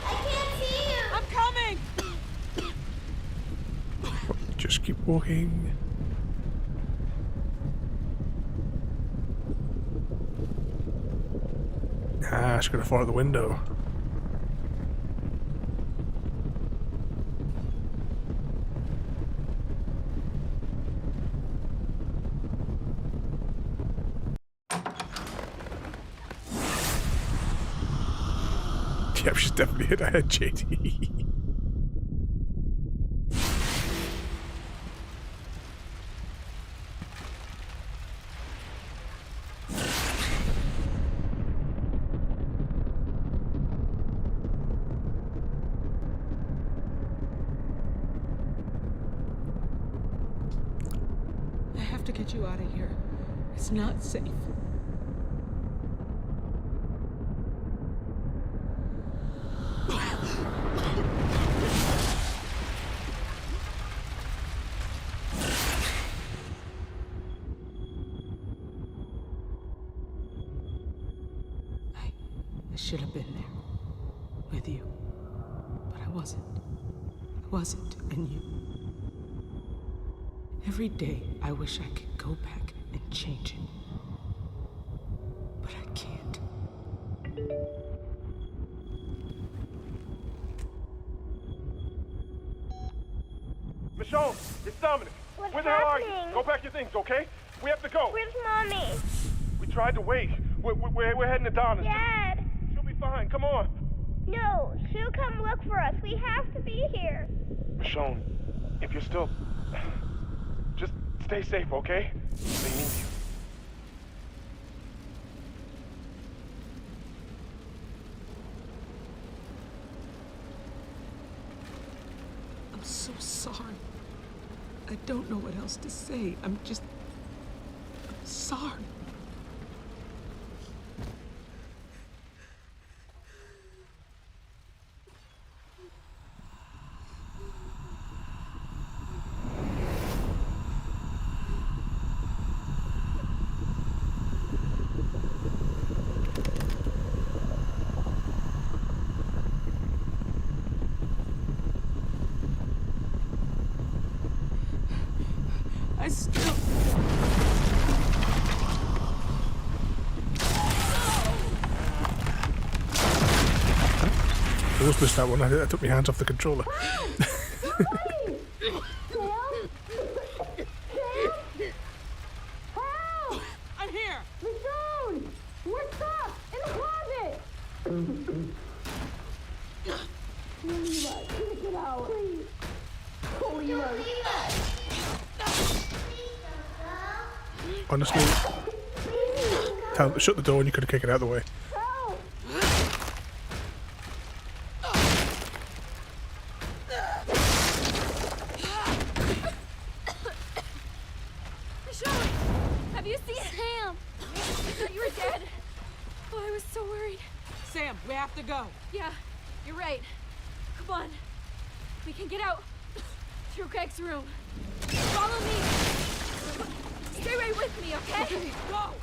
I can't see you. I'm coming! Just keep walking. Ah, she's gonna fall out the window. Yep, she's definitely hit her head, JD. to get you out of here. It's not safe. I should have been there with you, but I wasn't. I wasn't, and you. Every day, I wish I could go back and change it. But I can't. Michonne, it's Dominic. What's Where the hell are happening? you? Go pack your things, okay? We have to go. Where's Mommy? We tried to wait. We're heading to Donna's. Dad! She'll be fine. Come on. No, she'll come look for us. We have to be here. Michonne, if you're still... Just stay safe, okay? They need you. I'm so sorry. I don't know what else to say. I'm sorry. I still... I almost missed that one. I took my hands off the controller. I'm here! Michonne! We're stuck in the closet! Please get out. Please. Honestly, shut the door and you could have kicked it out of the way. Michonne! Have you seen Sam? I thought you were dead. Oh, I was so worried. Sam, we have to go. Yeah, you're right. Come on. We can get out through Greg's room. Follow me. Stay right with me, okay? Go!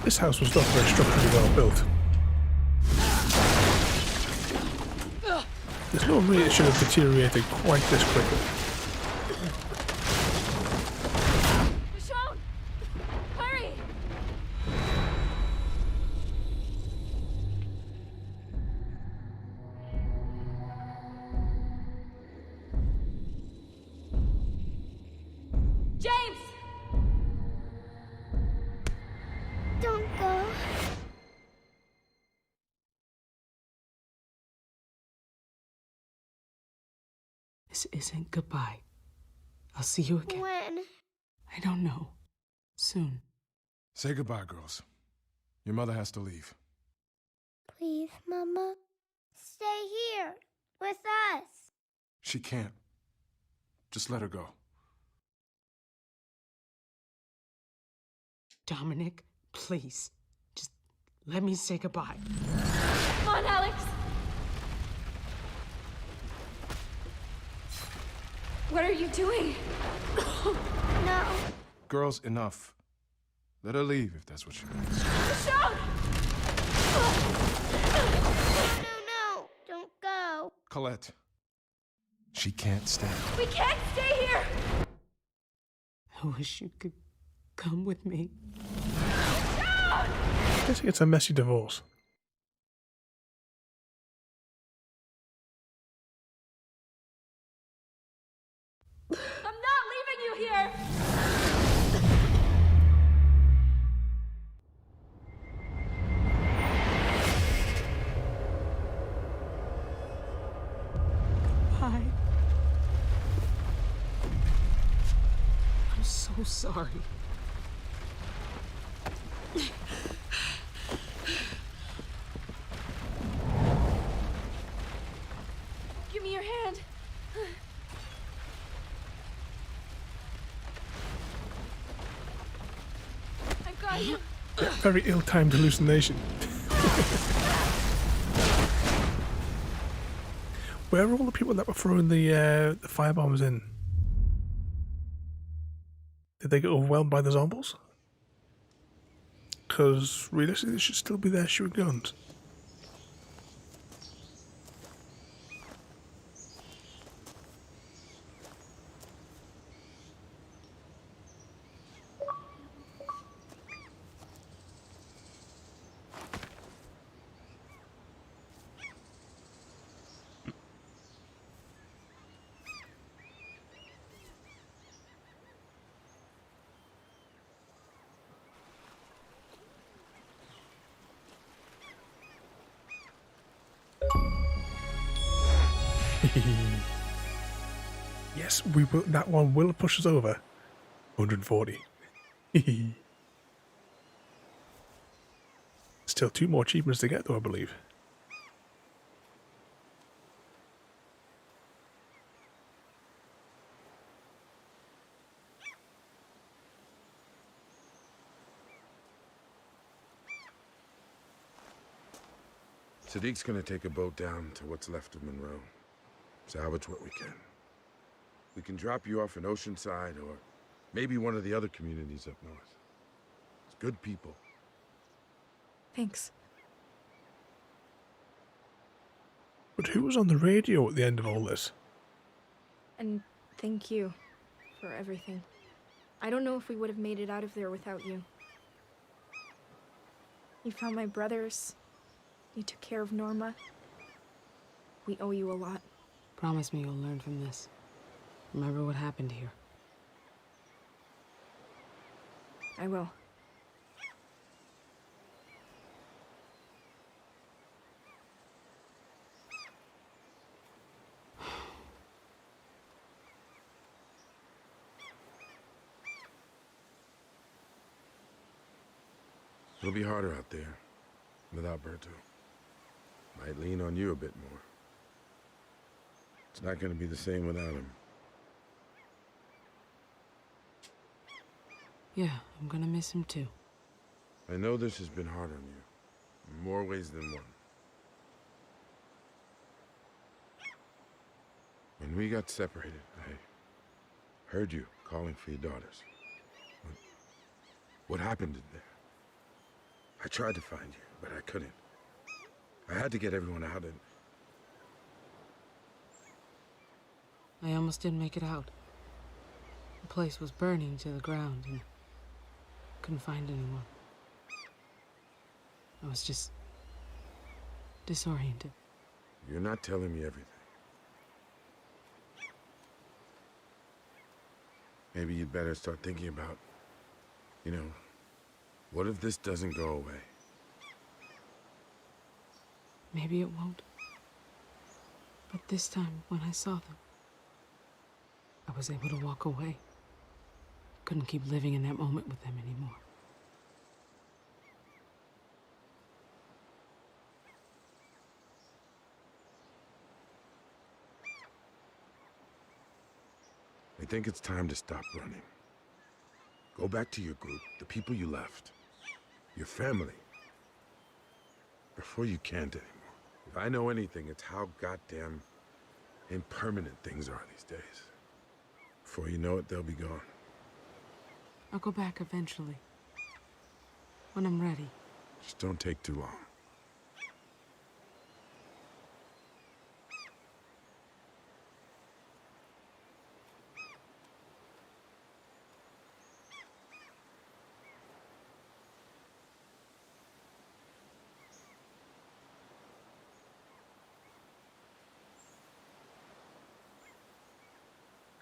This house was not very structurally well built. There's no way it should have deteriorated quite this quickly. Michonne! Hurry! James! Don't go. This isn't goodbye. I'll see you again. When? I don't know. Soon. Say goodbye, girls. Your mother has to leave. Please, Mama. Stay here with us. She can't. Just let her go. Dominic, please. Just let me say goodbye. Come on, Alex! What are you doing? No. Girls, enough. Let her leave if that's what she wants. Michonne! No. Don't go. Colette. She can't stay. We can't stay here! I wish you could come with me. I guess it's a messy divorce. I'm not leaving you here! Hi. I'm so sorry. Give me your hand. Very ill-timed hallucination. Where are all the people that were throwing the firebombs in? Did they get overwhelmed by the zombies? Because realistically, they should still be there shooting guns. Yes, we will. That one will push us over 140. Still 2 more achievements to get, though, I believe. Sadiq's gonna take a boat down to what's left of Monroe. Salvage what we can. We can drop you off in Oceanside or maybe one of the other communities up north. It's good people. Thanks. But who was on the radio at the end of all this? And thank you for everything. I don't know if we would have made it out of there without you. You found my brothers. You took care of Norma. We owe you a lot. Promise me you'll learn from this. Remember what happened here. I will. It'll be harder out there without Berto. Might lean on you a bit more. It's not going to be the same without him. Yeah, I'm gonna miss him too. I know this has been hard on you, in more ways than one. When we got separated, I heard you calling for your daughters. What happened in there? I tried to find you, but I couldn't. I had to get everyone out and... I almost didn't make it out. The place was burning to the ground and couldn't find anyone. I was just disoriented. You're not telling me everything. Maybe you'd better start thinking about, you know, what if this doesn't go away? Maybe it won't. But this time, when I saw them, I was able to walk away. Couldn't keep living in that moment with them anymore. I think it's time to stop running. Go back to your group, the people you left, your family, before you can't anymore. If I know anything, it's how goddamn impermanent things are these days. Before you know it, they'll be gone. I'll go back eventually. When I'm ready. Just don't take too long.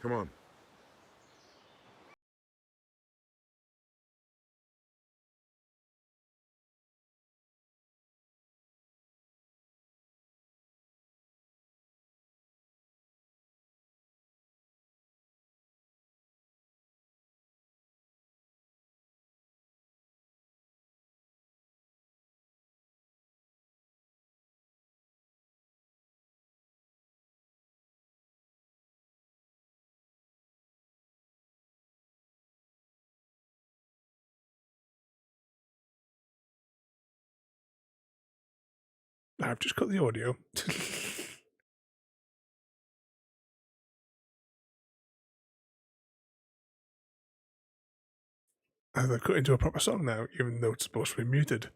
Come on. I've just cut the audio. And they've cut into a proper song now, even though it's supposed to be muted.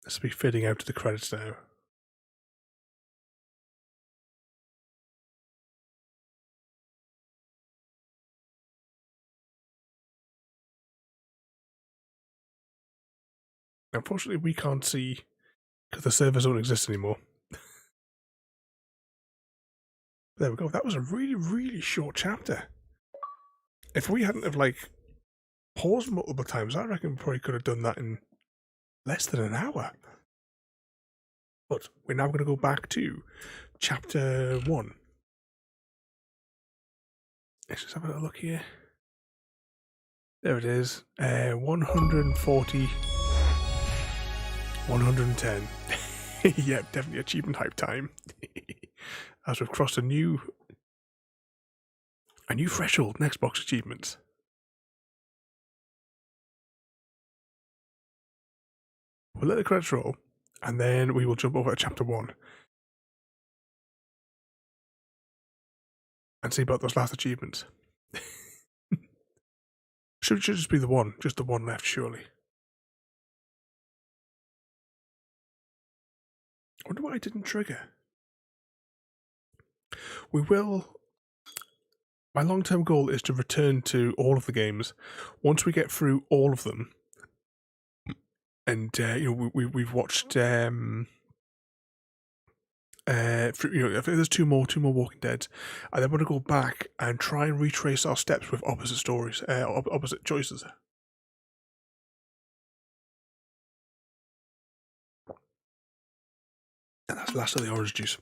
This will be fading out to the credits now. Unfortunately, we can't see because the servers don't exist anymore. There we go. That was a really, really short chapter. If we hadn't have like paused multiple times, I reckon we probably could have done that in less than an hour. But we're now going to go back to chapter 1. Let's just have a little look here. There it is. 140. 110. Yep, definitely achievement hype time. As we've crossed a new threshold in Xbox achievements. We'll let the credits roll, and then we will jump over to chapter 1 and see about those last achievements. should just be the one left, surely. I wonder why I didn't trigger. We will. My long-term goal is to return to all of the games once we get through all of them. And we've watched. If there's two more Walking Dead, I then want to go back and try and retrace our steps with opposite stories, opposite choices. And that's the last of the orange juice.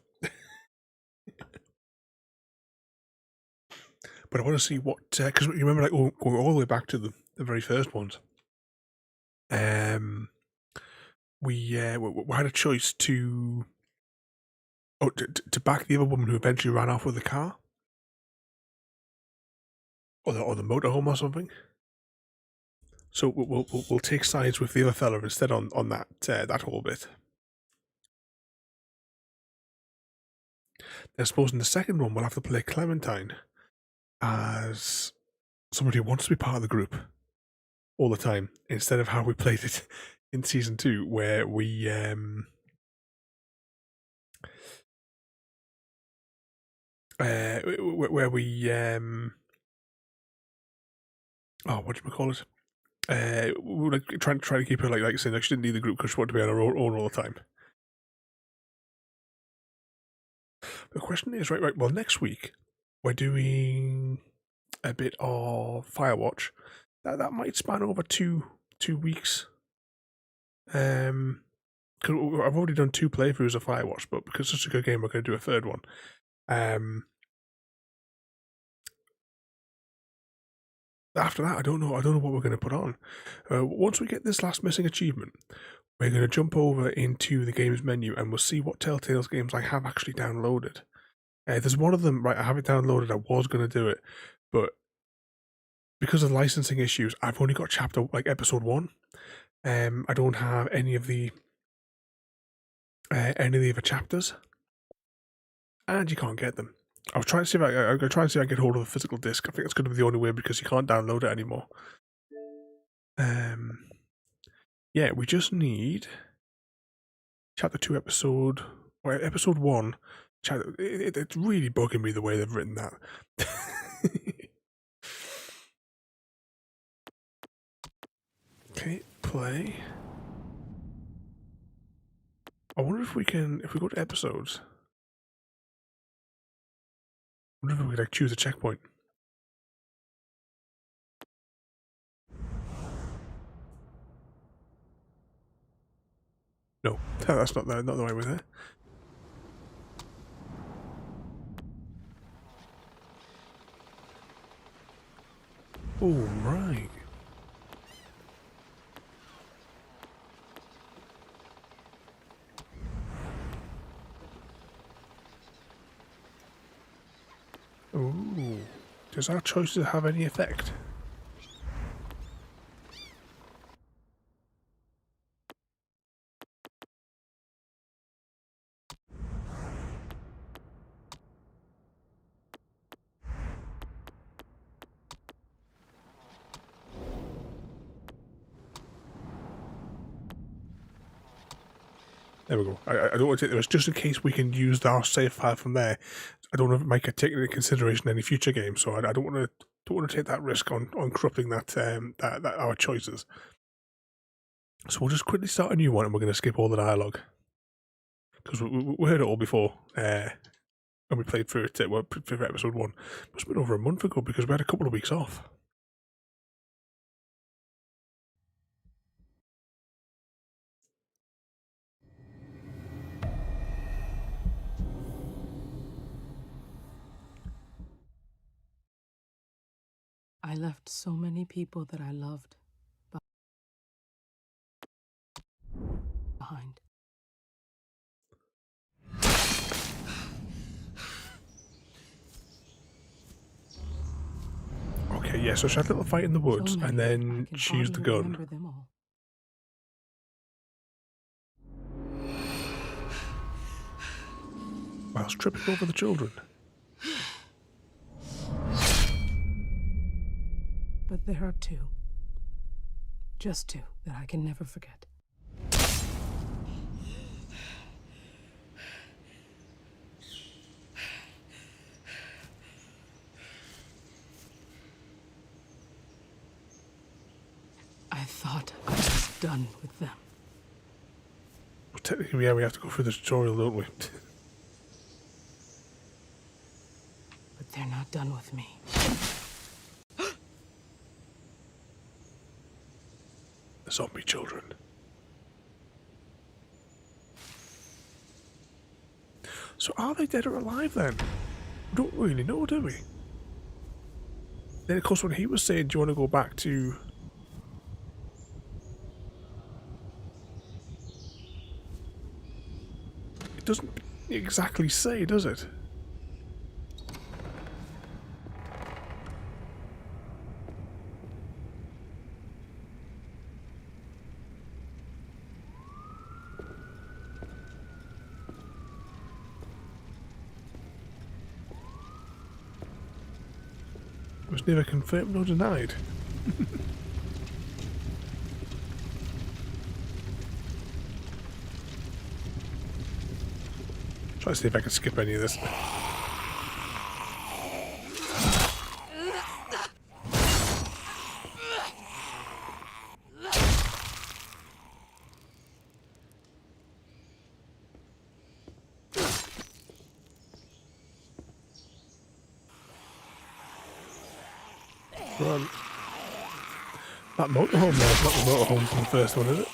But I want to see what, because you remember, like going all the way back to the very first ones. We had a choice to back the other woman who eventually ran off with the car, or the motorhome or something. So we'll take sides with the other fella instead on that whole bit. I suppose in the second one we'll have to play Clementine as somebody who wants to be part of the group all the time, instead of how we played it in season 2, where we what do you call it? We were like trying to keep her like saying like she didn't need the group because she wanted to be on her own all the time. The question is, right. Well, next week we're doing a bit of Firewatch. That might span over two weeks. Because I've already done 2 playthroughs of Firewatch, but because it's such a good game, we're going to do a third one. After that, I don't know what we're going to put on. Once we get this last missing achievement, we're going to jump over into the games menu and we'll see what Telltale's games I have actually downloaded. There's one of them, right, I have it downloaded, I was going to do it, but because of licensing issues, I've only got episode 1. I don't have any of the other chapters, and you can't get them. I was trying to see if I'm going to try and see if I can get hold of a physical disc. I think that's going to be the only way because you can't download it anymore. Yeah, we just need chapter 2 episode 1. It's really bugging me the way they've written that. Okay, play. I wonder if we go to episodes. I wonder if we could choose a checkpoint. No, that's not the way we're there. Oh, right. Ooh. Does our choices have any effect? There we go. I don't want to take this just in case we can use our save file from there. I don't know if it might get taken into consideration in any future games, so I don't want to take that risk on corrupting that our choices. So we'll just quickly start a new one, and we're going to skip all the dialogue because we heard it all before when we played through it. For episode 1, it must have been over a month ago because we had a couple of weeks off. I left so many people that I loved behind. Okay, yeah, so she had a little fight in the woods, and then she used the gun. Them all. Whilst tripping over the children. But there are 2. Just 2 that I can never forget. I thought I was done with them. Well, technically, yeah, we have to go through the tutorial, don't we? But they're not done with me. The zombie children. So are they dead or alive then? We don't really know, do we? Then of course when he was saying, do you want to go back to... It doesn't exactly say, does it? It was neither confirmed nor denied. Try to see if I can skip any of this. Run. That motorhome there's not the motorhome from the first one, is it?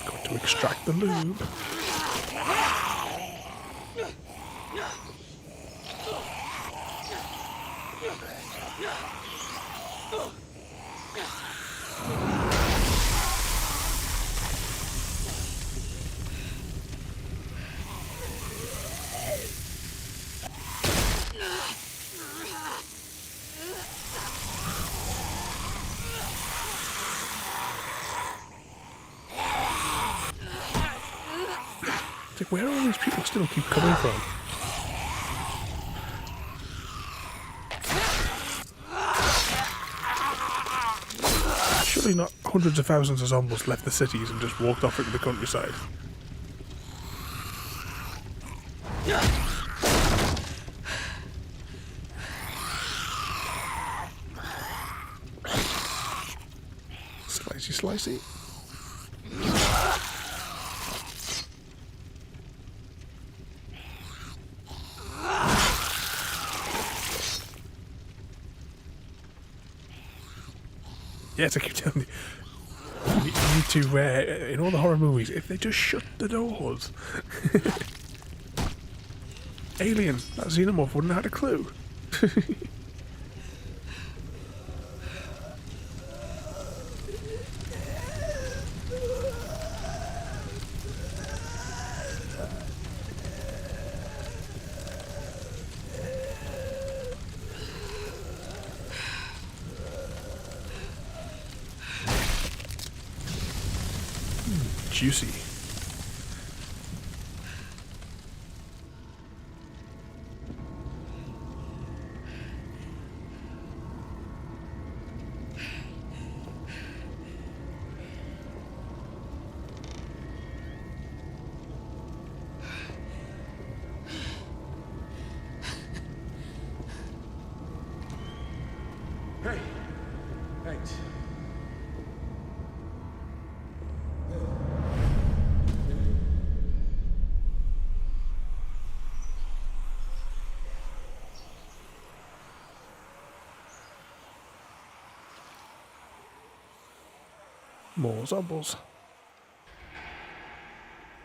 Got to extract the lube. It's like, where are all these people still keep coming from? Surely not hundreds of thousands of zombies left the cities and just walked off into the countryside. Slicey, slicey. Yes, I keep telling you. You need to, in all the horror movies, if they just shut the doors. Alien, that xenomorph wouldn't have had a clue. Juicy. Hey, thanks. More zombies.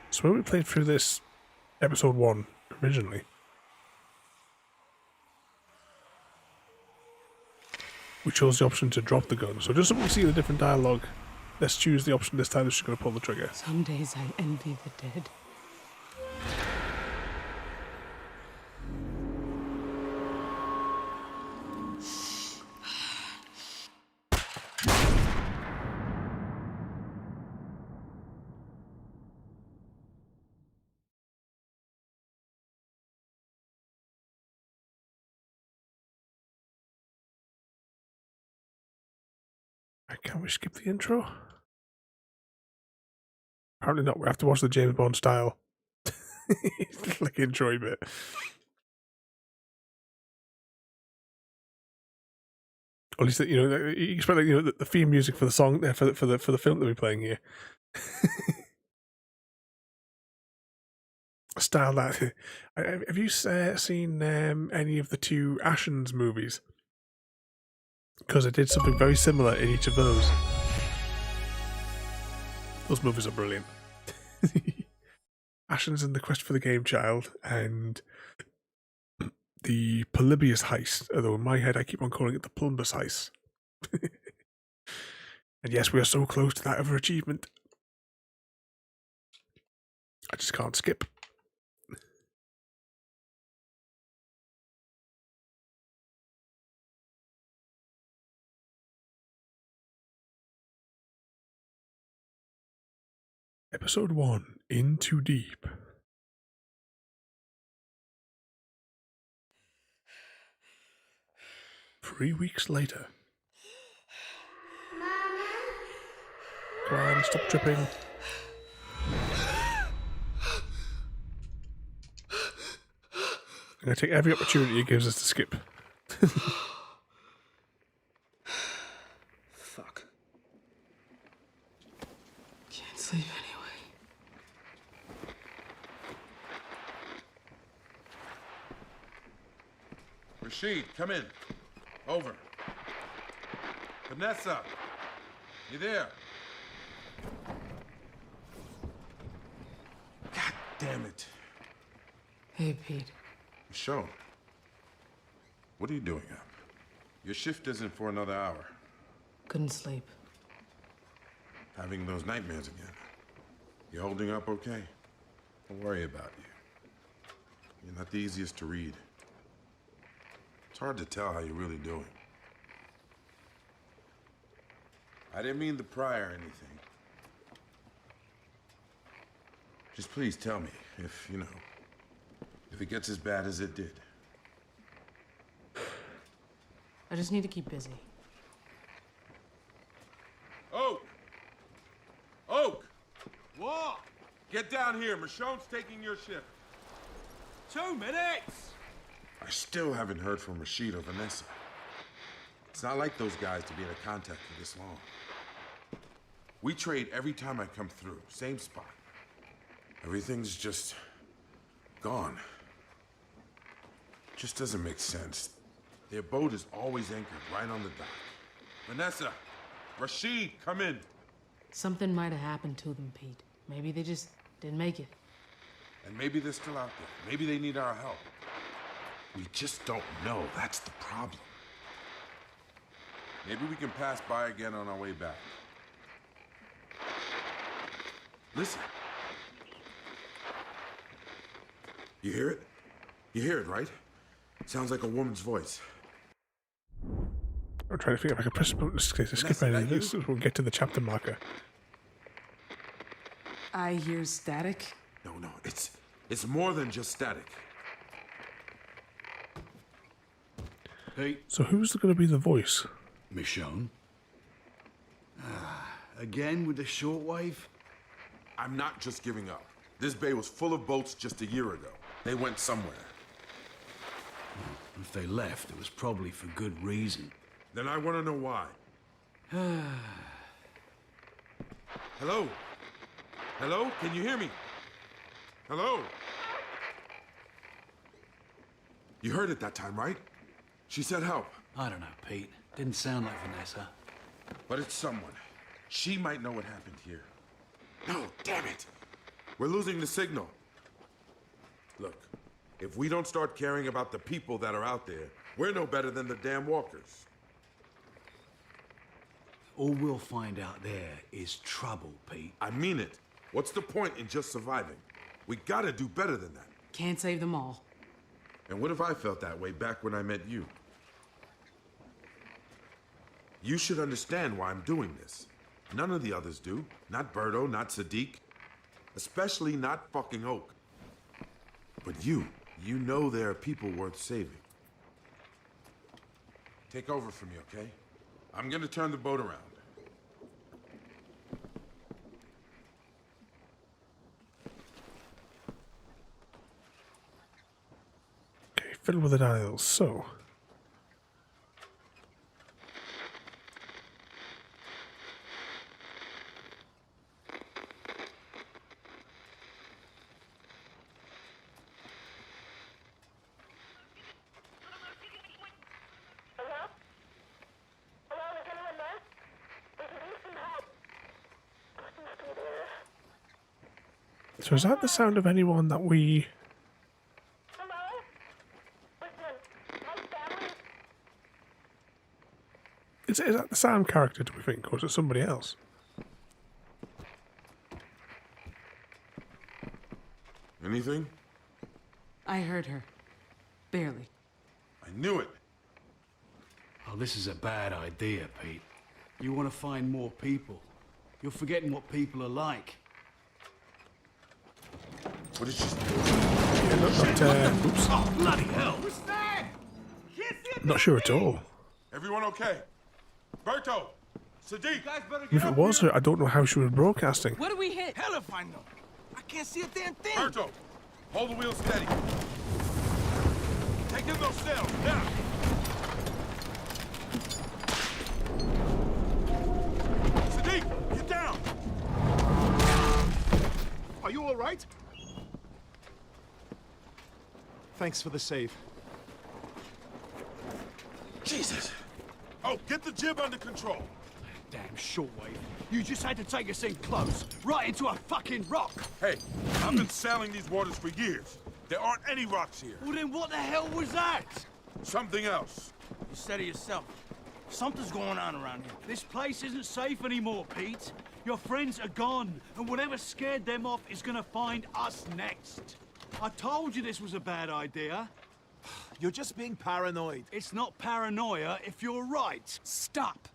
So when we played through this episode 1 originally, we chose the option to drop the gun. So just so we see the different dialogue, let's choose the option this time that she's going to pull the trigger. Some days I envy the dead. Can we skip the intro? Apparently not. We have to watch the James Bond style like intro bit. Or at least, you know, you expect, like, you know, the theme music for the song for the film that we're playing here. Style that. Have you seen any of the two Ashens movies? Because I did something very similar in each of those. Those movies are brilliant. Ashens and the Quest for the Game Child, and the Polybius heist, although in my head I keep on calling it the Plumbus heist. And yes, we are so close to that overachievement. I just can't skip. Episode 1, In Too Deep. Three weeks later. Come on, stop tripping. I'm going to take every opportunity it gives us to skip. Fuck. Can't sleep anyway. Rashid, come in. Over. Vanessa, you there? God damn it. Hey, Pete. Michonne, what are you doing up? Your shift isn't for another hour. Couldn't sleep. Having those nightmares again. You holding up okay? Don't worry about you. You're not the easiest to read. It's hard to tell how you're really doing. I didn't mean to pry or anything. Just please tell me if, you know, if it gets as bad as it did. I just need to keep busy. Oak! Oak! What? Get down here. Michonne's taking your shift. 2 minutes! I still haven't heard from Rashid or Vanessa. It's not like those guys to be in contact for this long. We trade every time I come through. Same spot. Everything's just gone. Just doesn't make sense. Their boat is always anchored right on the dock. Vanessa, Rashid, come in. Something might have happened to them, Pete. Maybe they just didn't make it. And maybe they're still out there. Maybe they need our help. We just don't know. That's the problem. Maybe we can pass by again on our way back. Listen. You hear it? You hear it, right? Sounds like a woman's voice. I'm trying to figure out if I can press the button to skip any of this. We'll get to the chapter marker. I hear static. No, it's more than just static. Pete? So who's going to be the voice? Michonne? Again with the shortwave? I'm not just giving up. This bay was full of boats just a year ago. They went somewhere. If they left, it was probably for good reason. Then I want to know why. Hello? Hello? Can you hear me? Hello? You heard it that time, right? She said help. I don't know, Pete. Didn't sound like Vanessa. But it's someone. She might know what happened here. No, damn it! We're losing the signal. Look, if we don't start caring about the people that are out there, we're no better than the damn walkers. All we'll find out there is trouble, Pete. I mean it. What's the point in just surviving? We gotta do better than that. Can't save them all. And what if I felt that way back when I met you? You should understand why I'm doing this. None of the others do. Not Berto, not Sadiq. Especially not fucking Oak. But you know there are people worth saving. Take over from me, okay? I'm gonna turn the boat around. Okay, fiddle with the dials, so... So is that the sound of anyone that we... Is that the Sam character, do we think, or is it somebody else? Anything? I heard her. Barely. I knew it. Oh, this is a bad idea, Pete. You want to find more people. You're forgetting what people are like. What did you say? Oops. Oh, bloody hell! What's that? Not sure at all. Everyone okay? Berto! Sadiq! You guys better get If it up was here. her, I don't know how she was broadcasting. What do we hit? Hell if I know. I can't see a damn thing. Berto! Hold the wheel steady. Take in those sails, now! Sadiq, get down! Are you all right? Thanks for the save. Jesus! Oh, get the jib under control. Damn shortwave. You just had to take us in close, right into a fucking rock. Hey, I've been sailing these waters for years. There aren't any rocks here. Well, then what the hell was that? Something else. You said it yourself. Something's going on around here. This place isn't safe anymore, Pete. Your friends are gone, and whatever scared them off is gonna find us next. I told you this was a bad idea. You're just being paranoid. It's not paranoia if you're right. Stop!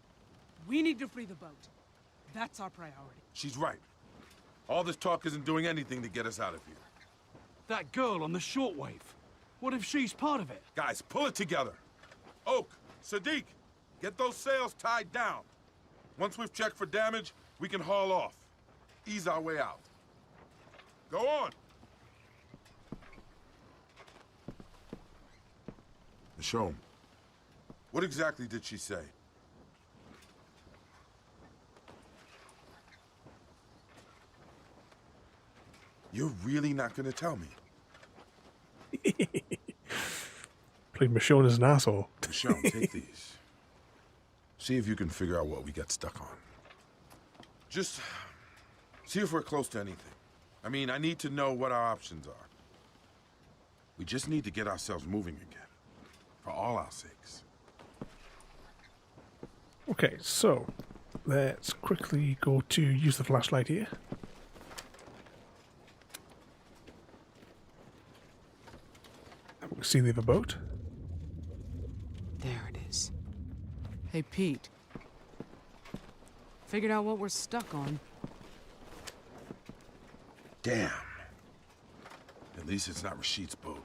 We need to free the boat. That's our priority. She's right. All this talk isn't doing anything to get us out of here. That girl on the shortwave. What if she's part of it? Guys, pull it together. Oak, Sadiq, get those sails tied down. Once we've checked for damage, we can haul off. Ease our way out. Go on. Michonne, what exactly did she say? You're really not gonna tell me? Playing Michonne as an asshole. Michonne, take these. See if you can figure out what we got stuck on. Just see if we're close to anything. I mean, I need to know what our options are. We just need to get ourselves moving again. For all our sakes. Okay, so let's quickly go to use the flashlight here. And we can see the other boat. There it is. Hey, Pete. Figured out what we're stuck on. Damn. At least it's not Rashid's boat.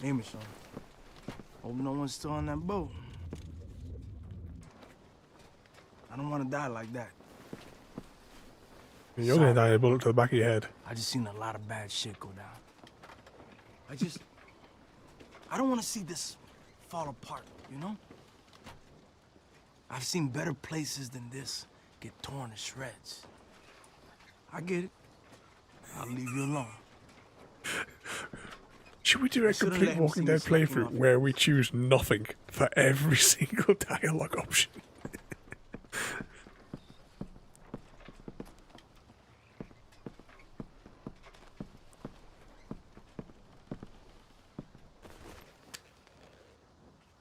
Hey, Michonne. Hope no one's still on that boat. I don't want to die like that. You're gonna die a bullet to the back of your head. I just seen a lot of bad shit go down. I don't want to see this fall apart, you know? I've seen better places than this get torn to shreds. I get it. I'll leave you alone. Should we do a complete Walking Dead playthrough where we choose nothing for every single dialogue option?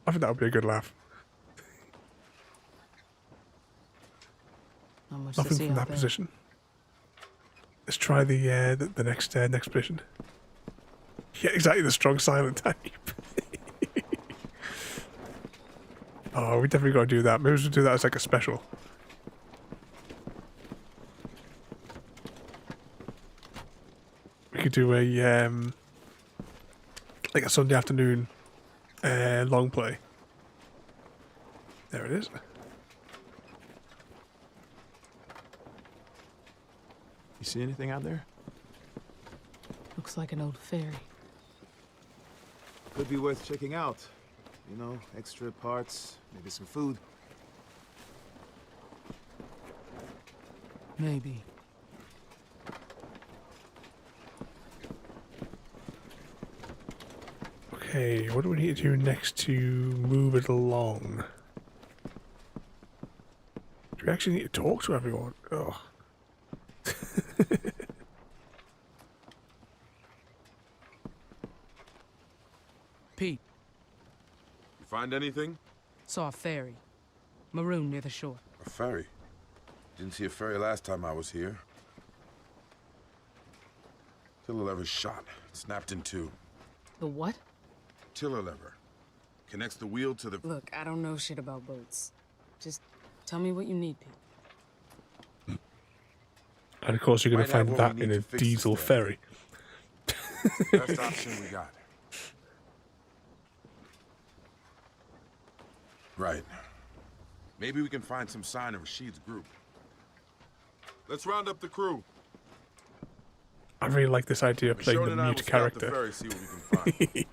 I think that would be a good laugh. Not much Nothing to see from out that there. position. Let's try the next position. Yeah, exactly, the strong silent type. Oh, we definitely got to do that. Maybe we should do that as like a special. We could do a like a Sunday afternoon long play. There it is. You see anything out there? Looks like an old ferry. Could be worth checking out. You know, extra parts, maybe some food. Maybe. Okay, what do we need to do next to move it along? Do we actually need to talk to everyone? Oh. Pete, You find anything? saw a ferry. Maroon near the shore. A ferry? Didn't see a ferry last time I was here. Tiller lever's shot. Snapped in two. The what? Tiller lever. Connects the wheel to the... Look, I don't know shit about boats. Just tell me what you need, Pete. And of course you're going Might to have find what we that need in a to fix this diesel thing. ferry. Best option we got. Right. Maybe we can find some sign of Rashid's group. Let's round up the crew. I really like this idea of playing Michonne the and I will mute scout the character. ferry, see what we can find.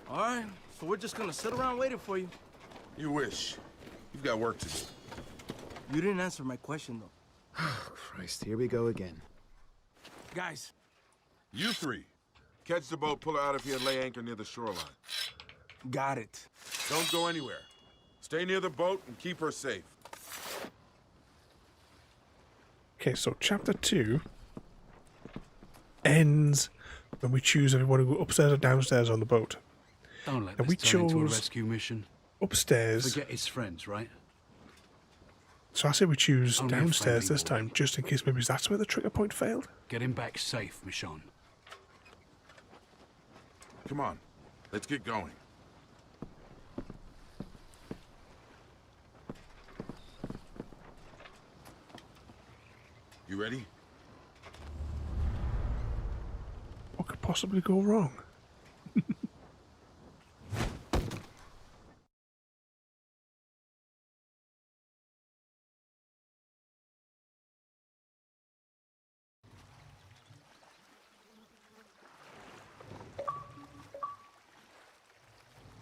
All right, so we're just gonna sit around waiting for you. You wish. You've got work to do. You didn't answer my question, though. Christ, here we go again. Guys. You three. Catch the boat, pull her out of here, and lay anchor near the shoreline. Got it. Don't go anywhere. Stay near the boat and keep her safe. Okay, so chapter 2 ends when we choose if we want to go upstairs or downstairs on the boat. Don't let And this we turn into a chose rescue mission. upstairs. Forget his friends, right? So I say we choose Only a downstairs friendly this time, just in case maybe that's where the trigger point failed. Get him back safe, Michonne. Come on. Let's get going. You ready? What could possibly go wrong?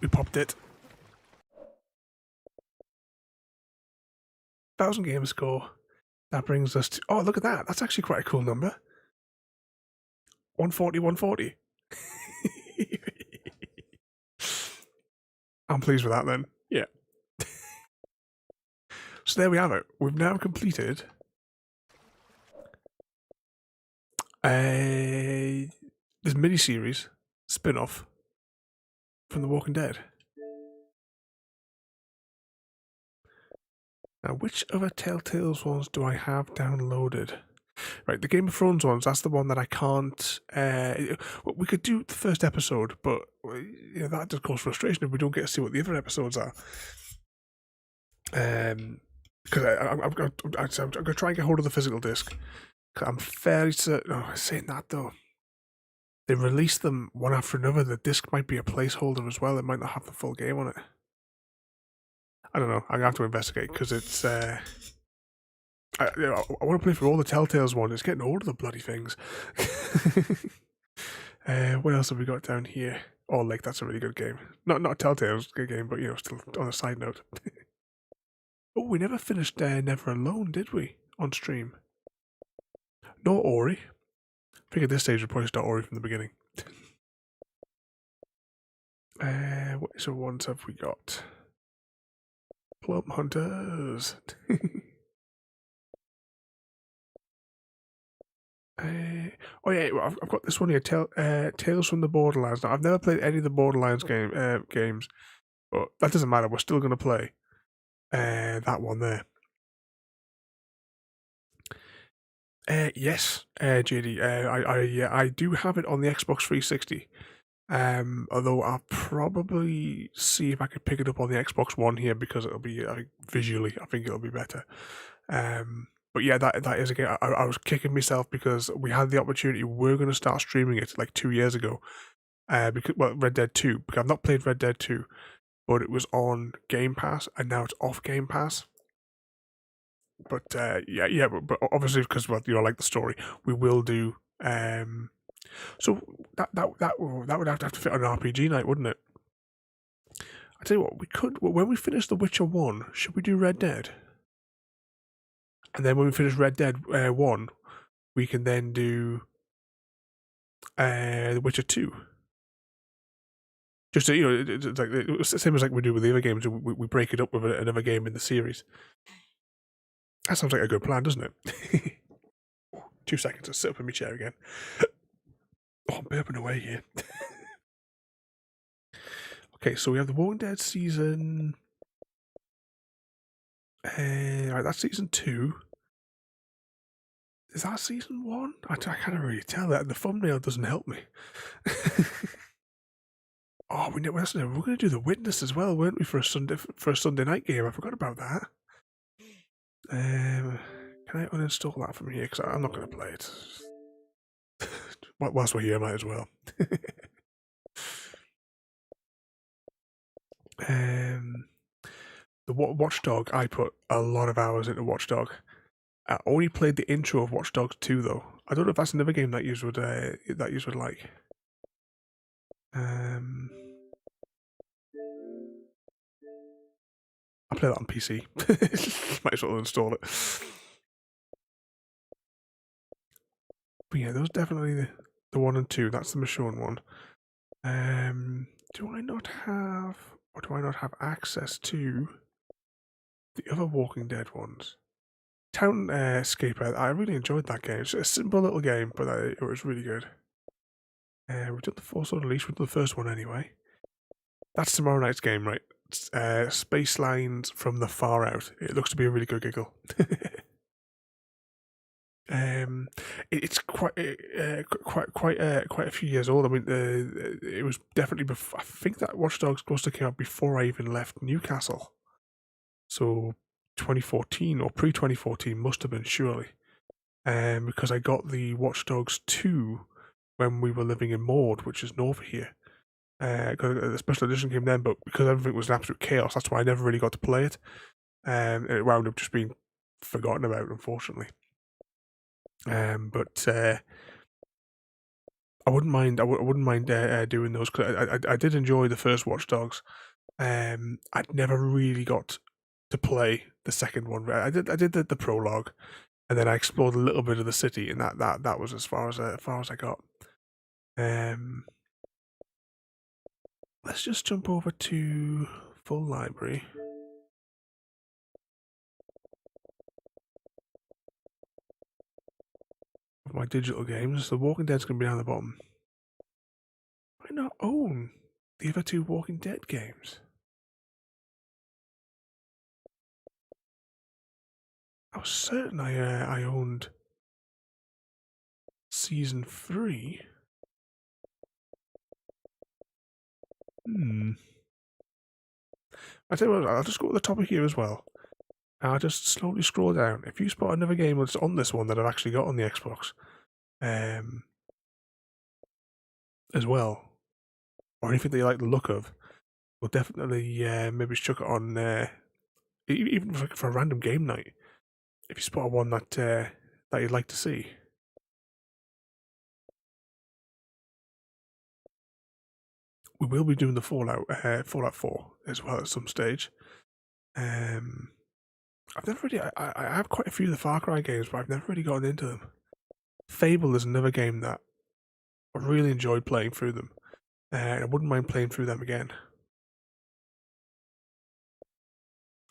We popped it. 1,000 game score. That brings us to... Oh, look at that. That's actually quite a cool number. 140, 140. I'm pleased with that then. Yeah. So there we have it. We've now completed this miniseries spin-off from The Walking Dead. Now, which other Telltale's ones do I have downloaded? Right, the Game of Thrones ones, that's the one that I can't... we could do the first episode, but that just cause frustration if we don't get to see what the other episodes are. Because I'm going to try and get hold of the physical disc. I'm fairly certain... Oh, saying that, though. They release them one after another. The disc might be a placeholder as well. It might not have the full game on it. I don't know. I'm going to have to investigate because it's... I want to play through all the Telltales ones. It's getting old of the bloody things. What else have we got down here? Oh, Lake, that's a really good game. Not Telltale's good game, but still on a side note. Oh, we never finished Never Alone, did we? On stream. Nor Ori. I think at this stage we'll probably start Ori from the beginning. What sort of ones have we got? Plum Hunters. Oh yeah, I've got this one here. Tales from the Borderlands. Now, I've never played any of the Borderlands games, but that doesn't matter. We're still going to play that one there. Yes, JD. I do have it on the Xbox 360. Although I'll probably see if I could pick it up on the Xbox One here because it'll be visually, I think it'll be better. But yeah, that is a game. I was kicking myself because we had the opportunity. We're going to start streaming it like 2 years ago. Red Dead 2. Because I've not played Red Dead 2, but it was on Game Pass and now it's off Game Pass. But but obviously because I like the story, we will do. So that would have to fit on an RPG night, wouldn't it? I tell you what, we could when we finish The Witcher 1, should we do Red Dead? And then when we finish Red Dead 1, we can then do The Witcher 2. Just it's like it's the same as like we do with the other games. We break it up with another game in the series. That sounds like a good plan, doesn't it? 2 seconds to sit up in my chair again. Oh, I'm burping away here. Okay, so we have The Walking Dead season... right, that's season 2. Is that season 1? I can't really tell that. The thumbnail doesn't help me. Oh, we're going to do The Witness as well, weren't we, for a Sunday night game? I forgot about that. Can I uninstall that from here? Because I'm not going to play it. Whilst we're here, I might as well. The Watchdog, I put a lot of hours into Watchdog. I only played the intro of Watch Dogs 2 though. I don't know if that's another game that you would like. I play that on PC. Might as well install it. But yeah, those definitely the 1 and 2. That's the Michonne one. Do I not have access to the other Walking Dead ones? Town Escaper, I really enjoyed that game. It's a simple little game, but it was really good. We've done the Force Unleashed, we've done the first one anyway. That's tomorrow night's game, right? Space Lines from the Far Out. It looks to be a really good giggle. It's quite a few years old. I mean, it was definitely before. I think that Watch Dogs Ghost came out before I even left Newcastle. So 2014 or pre-2014 must have been surely. Because I got the Watch Dogs 2 when we were living in Maud, which is north of here. The special edition came then, but because everything was an absolute chaos, that's why I never really got to play it. It wound up just being forgotten about, unfortunately. But I wouldn't mind. I wouldn't mind doing those because I did enjoy the first Watch Dogs. I'd never really got to play the second one. I did the prologue, and then I explored a little bit of the city, and that was as far as I got. Let's just jump over to full library. Of my digital games, The Walking Dead's going to be down the bottom. I not own the other two Walking Dead games. I was certain I owned season 3. I tell you what, I'll just go to the top of here as well. I'll just slowly scroll down. If you spot another game that's on this one that I've actually got on the Xbox, as well, or anything that you like the look of, we'll definitely maybe chuck it on, even for a random game night. If you spot one that you'd like to see. We will be doing the Fallout 4 as well at some stage. I've never really. I have quite a few of the Far Cry games, but I've never really gotten into them. Fable is another game that I really enjoyed playing through them, and I wouldn't mind playing through them again.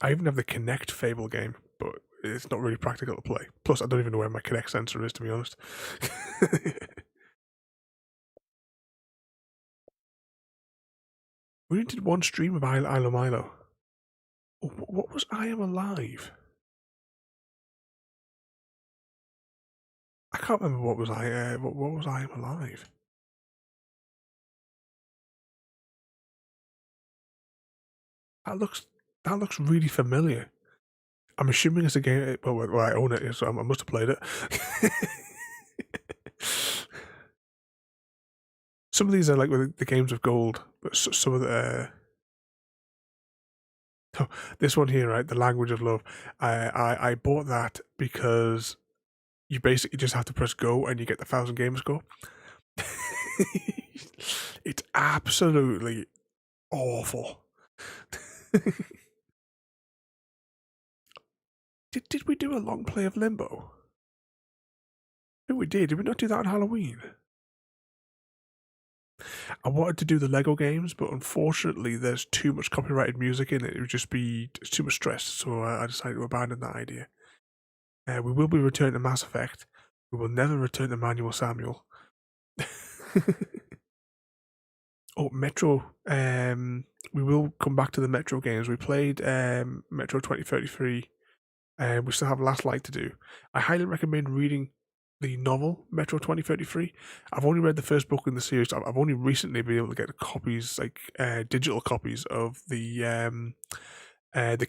I even have the Kinect Fable game, but it's not really practical to play. Plus, I don't even know where my Kinect sensor is, to be honest. We only did one stream of Ilo Milo. What was I Am Alive? I can't remember what was I Am Alive. That looks really familiar. I'm assuming it's a game. Well, I own it, so I must have played it. Some of these are like the games of gold, but some of the. Oh, this one here, right? The Language of Love. I bought that because you basically just have to press go and you get the 1,000 gamer score. It's absolutely awful. Did we do a long play of Limbo? I think we did. Did we not do that on Halloween? I wanted to do the Lego games, but unfortunately there's too much copyrighted music in it. It would just be too much stress, so I decided to abandon that idea. We will be returning to Mass Effect. We will never return to Manuel Samuel. Oh, Metro. We will come back to the Metro games. We played Metro 2033. We still have Last Light to do. I highly recommend reading the novel Metro 2033. I've only read the first book in the series. I've only recently been able to get copies, like digital copies of the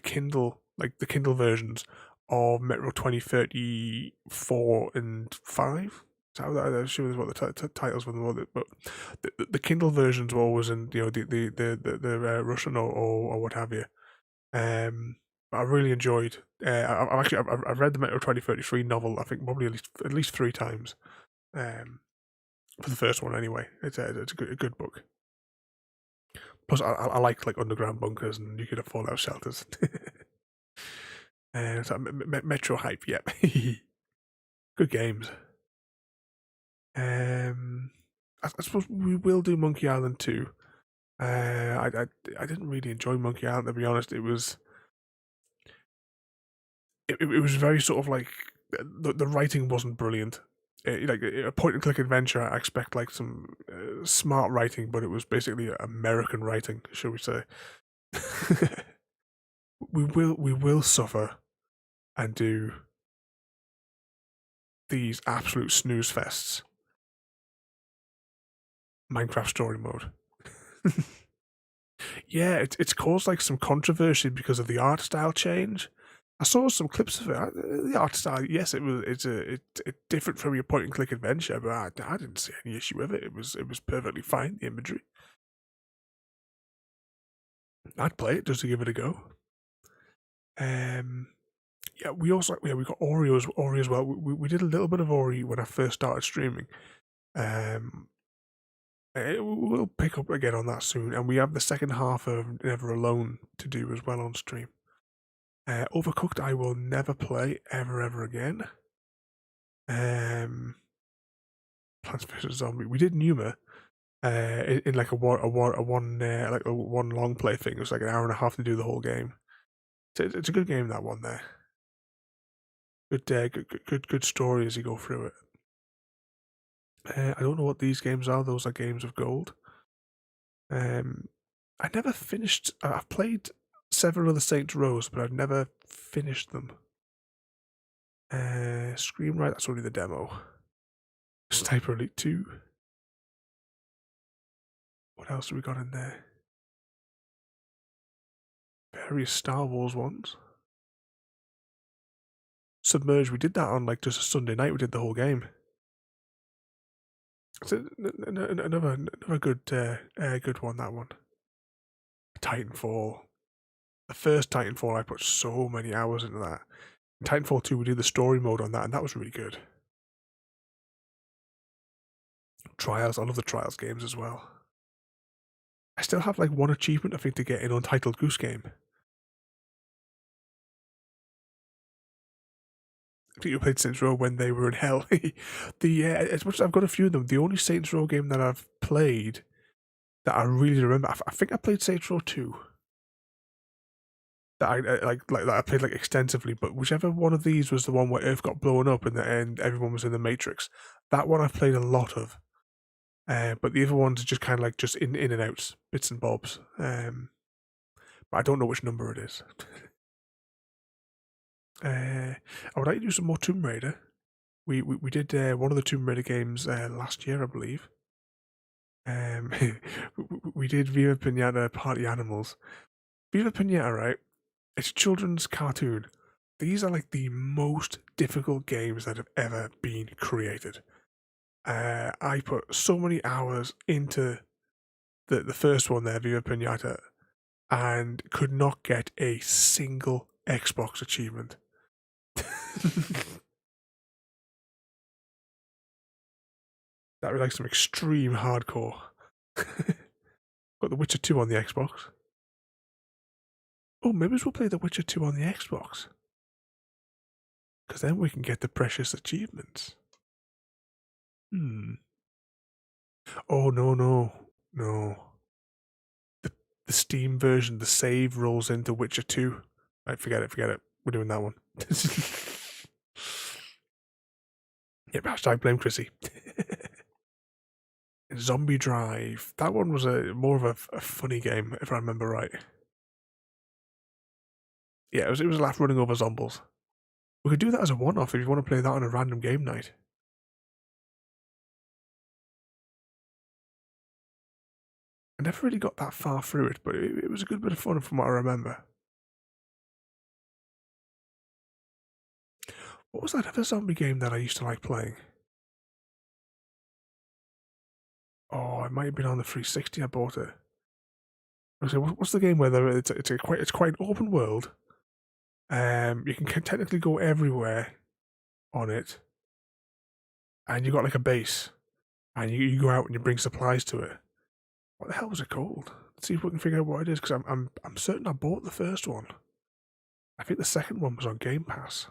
Kindle, like the Kindle versions of Metro 2034 and 5. I'm sure that's what the titles were, but the Kindle versions were always in the Russian or what have you. But I really enjoyed. I've read the Metro 2033 novel. I think probably at least 3 times. For the first one anyway. It's a good book. Plus, I like underground bunkers and nuclear fallout shelters. So Metro hype, yep. Good games. I suppose we will do Monkey Island 2. I didn't really enjoy Monkey Island, to be honest. It was very sort of like the writing wasn't brilliant. Like a point-and-click adventure, I expect like some smart writing, but it was basically American writing, shall we say? we will suffer and do these absolute snooze fests. Minecraft story mode. Yeah, it's caused like some controversy because of the art style change. I saw some clips of it. The art style, yes, it's different from your point and click adventure, but I didn't see any issue with it. It was perfectly fine. The imagery, I'd play it just to give it a go. Yeah, we got Ori as well. We did a little bit of Ori when I first started streaming. We'll pick up again on that soon, and we have the second half of Never Alone to do as well on stream. Overcooked, I will never play ever again. Plants vs Zombie. We did Numa in like a one long play thing. It was like an hour and a half to do the whole game. It's a good game, that one there. Good story as you go through it. I don't know what these games are. Those are games of gold. I never finished. I've played several of the Saints Rows, but I've never finished them. Screamrite, that's only the demo. Sniper Elite 2. What else have we got in there? Various Star Wars ones. Submerge, we did that on like just a Sunday night. We did the whole game. It's another good one. That one. Titanfall. The first Titanfall, I put so many hours into that. In Titanfall 2, we did the story mode on that, and that was really good. Trials, I love the Trials games as well. I still have like one achievement, I think, to get in Untitled Goose Game. I think you played Saints Row when they were in hell. As much as I've got a few of them, the only Saints Row game that I've played that I really remember, I think I played Saints Row 2. That I played like extensively, but whichever one of these was the one where Earth got blown up and everyone was in the Matrix. That one I've played a lot of. But the other ones are just kind of like just in and outs, bits and bobs. But I don't know which number it is. I would like to do some more Tomb Raider. We did one of the Tomb Raider games last year, I believe. We did Viva Pinata Party Animals. Viva Pinata, right? It's a children's cartoon. These are like the most difficult games that have ever been created. I put so many hours into the first one there, Viva Pinata, and could not get a single Xbox achievement. That was like some extreme hardcore. Got The Witcher 2 on the Xbox. Oh, maybe we'll play The Witcher 2 on the Xbox. Because then we can get the precious achievements. Oh, no. The Steam version, the save rolls into Witcher 2. Right, forget it. We're doing that one. Yep, hashtag blame Chrissy. Zombie Drive. That one was more of a funny game, if I remember right. Yeah, it was a laugh running over zombies. We could do that as a one-off if you want to play that on a random game night. I never really got that far through it, but it was a good bit of fun from what I remember. What was that other zombie game that I used to like playing? Oh, it might have been on the 360. I bought it. Okay, what's the game where it's quite an open world? You can technically go everywhere on it, and you got like a base, and you go out and you bring supplies to it. What the hell was it called? Let's see if we can figure out what it is, because I'm certain I bought the first one. I think the second one was on Game Pass.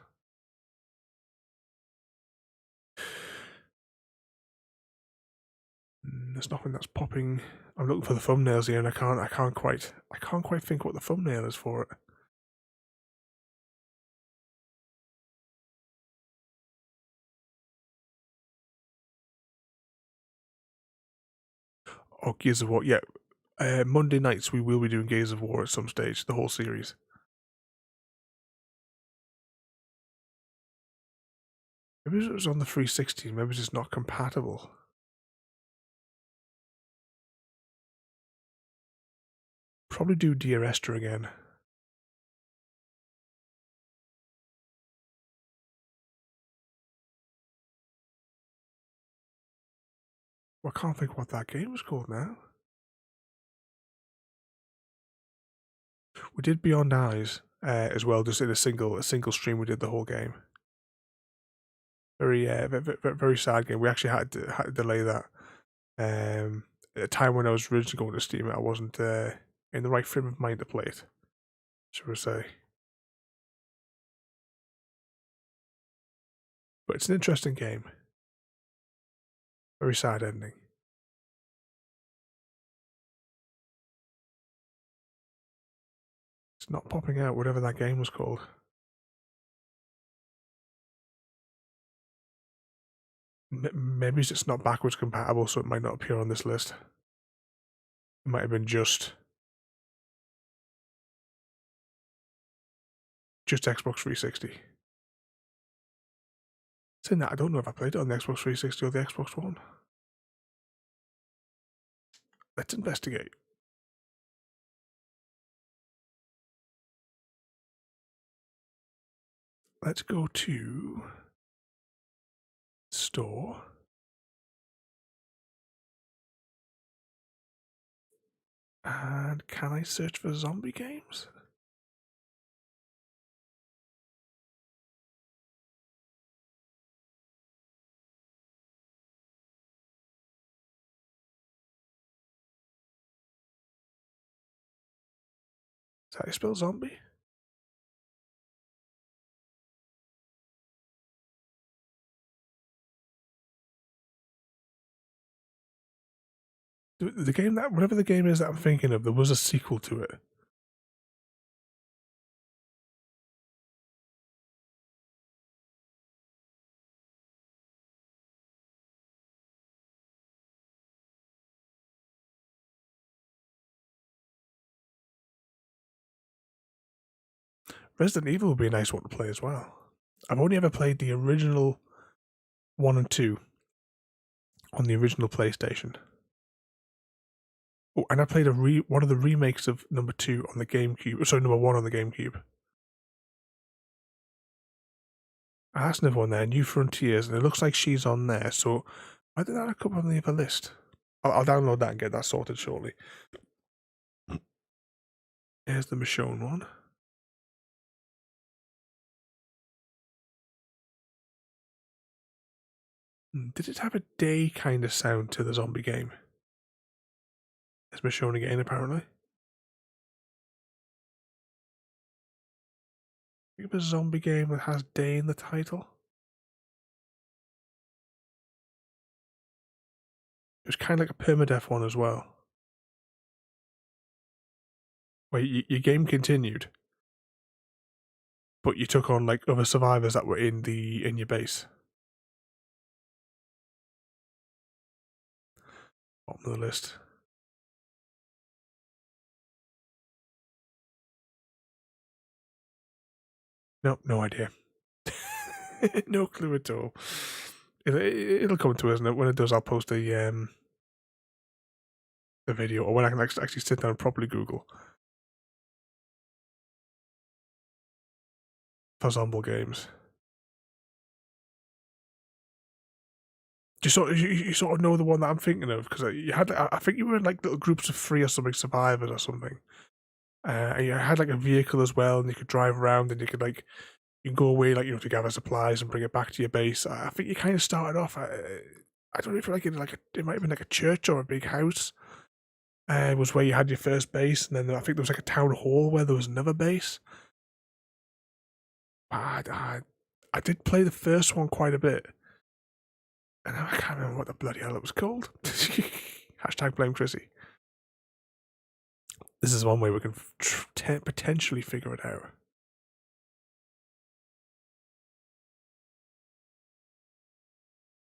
There's nothing that's popping. I'm looking for the thumbnails here, and I can't quite think what the thumbnail is for it. Oh, Gears of War, yeah. Monday nights we will be doing Gears of War at some stage, the whole series. Maybe it was on the 360, maybe it's just not compatible. Probably do Dear Esther again. Well, I can't think what that game was called now. We did Beyond Eyes as well, just in a single stream. We did the whole game. Very sad game. We actually had to delay that. At a time when I was originally going to Steam, I wasn't in the right frame of mind to play it, shall we say. But it's an interesting game. Very sad ending. It's not popping out, whatever that game was called. Maybe it's not backwards compatible, so it might not appear on this list. It might have been just Xbox 360. Saying that, I don't know if I played it on the Xbox 360 or the Xbox One. Let's investigate. Let's go to store. And can I search for zombie games? Is that how you spell zombie? The game that, whatever the game is that I'm thinking of, there was a sequel to it. Resident Evil would be a nice one to play as well. I've only ever played the original 1 and 2 on the original PlayStation. Oh, and I played one of the remakes of number 2 on the GameCube. Sorry, number 1 on the GameCube. That's another one there, New Frontiers, and it looks like she's on there, so why did that not come on the other list? I'll download that and get that sorted shortly. Here's the Michonne one. Did it have a day kind of sound to the zombie game? There's Michonne again, apparently. Think of a zombie game that has day in the title. It was kind of like a permadeath one as well. Where your game continued, but you took on like other survivors that were in your base. Bottom of the list. Nope, no idea. No clue at all. It'll come to us, and when it does, I'll post the video, or when I can actually sit down and properly Google for zombie games. You sort of know the one that I'm thinking of, because you had, I think you were in like little groups of 3 or something, survivors or something. And you had like a vehicle as well, and you could drive around, and you could like, you can go away, like, to gather supplies and bring it back to your base. I think you kind of started off, I don't know if like it might have been like a church or a big house. Was where you had your first base, and then I think there was like a town hall where there was another base. I did play the first one quite a bit. And I can't remember what the bloody hell it was called. Hashtag blame Chrissy. This is one way we can potentially figure it out.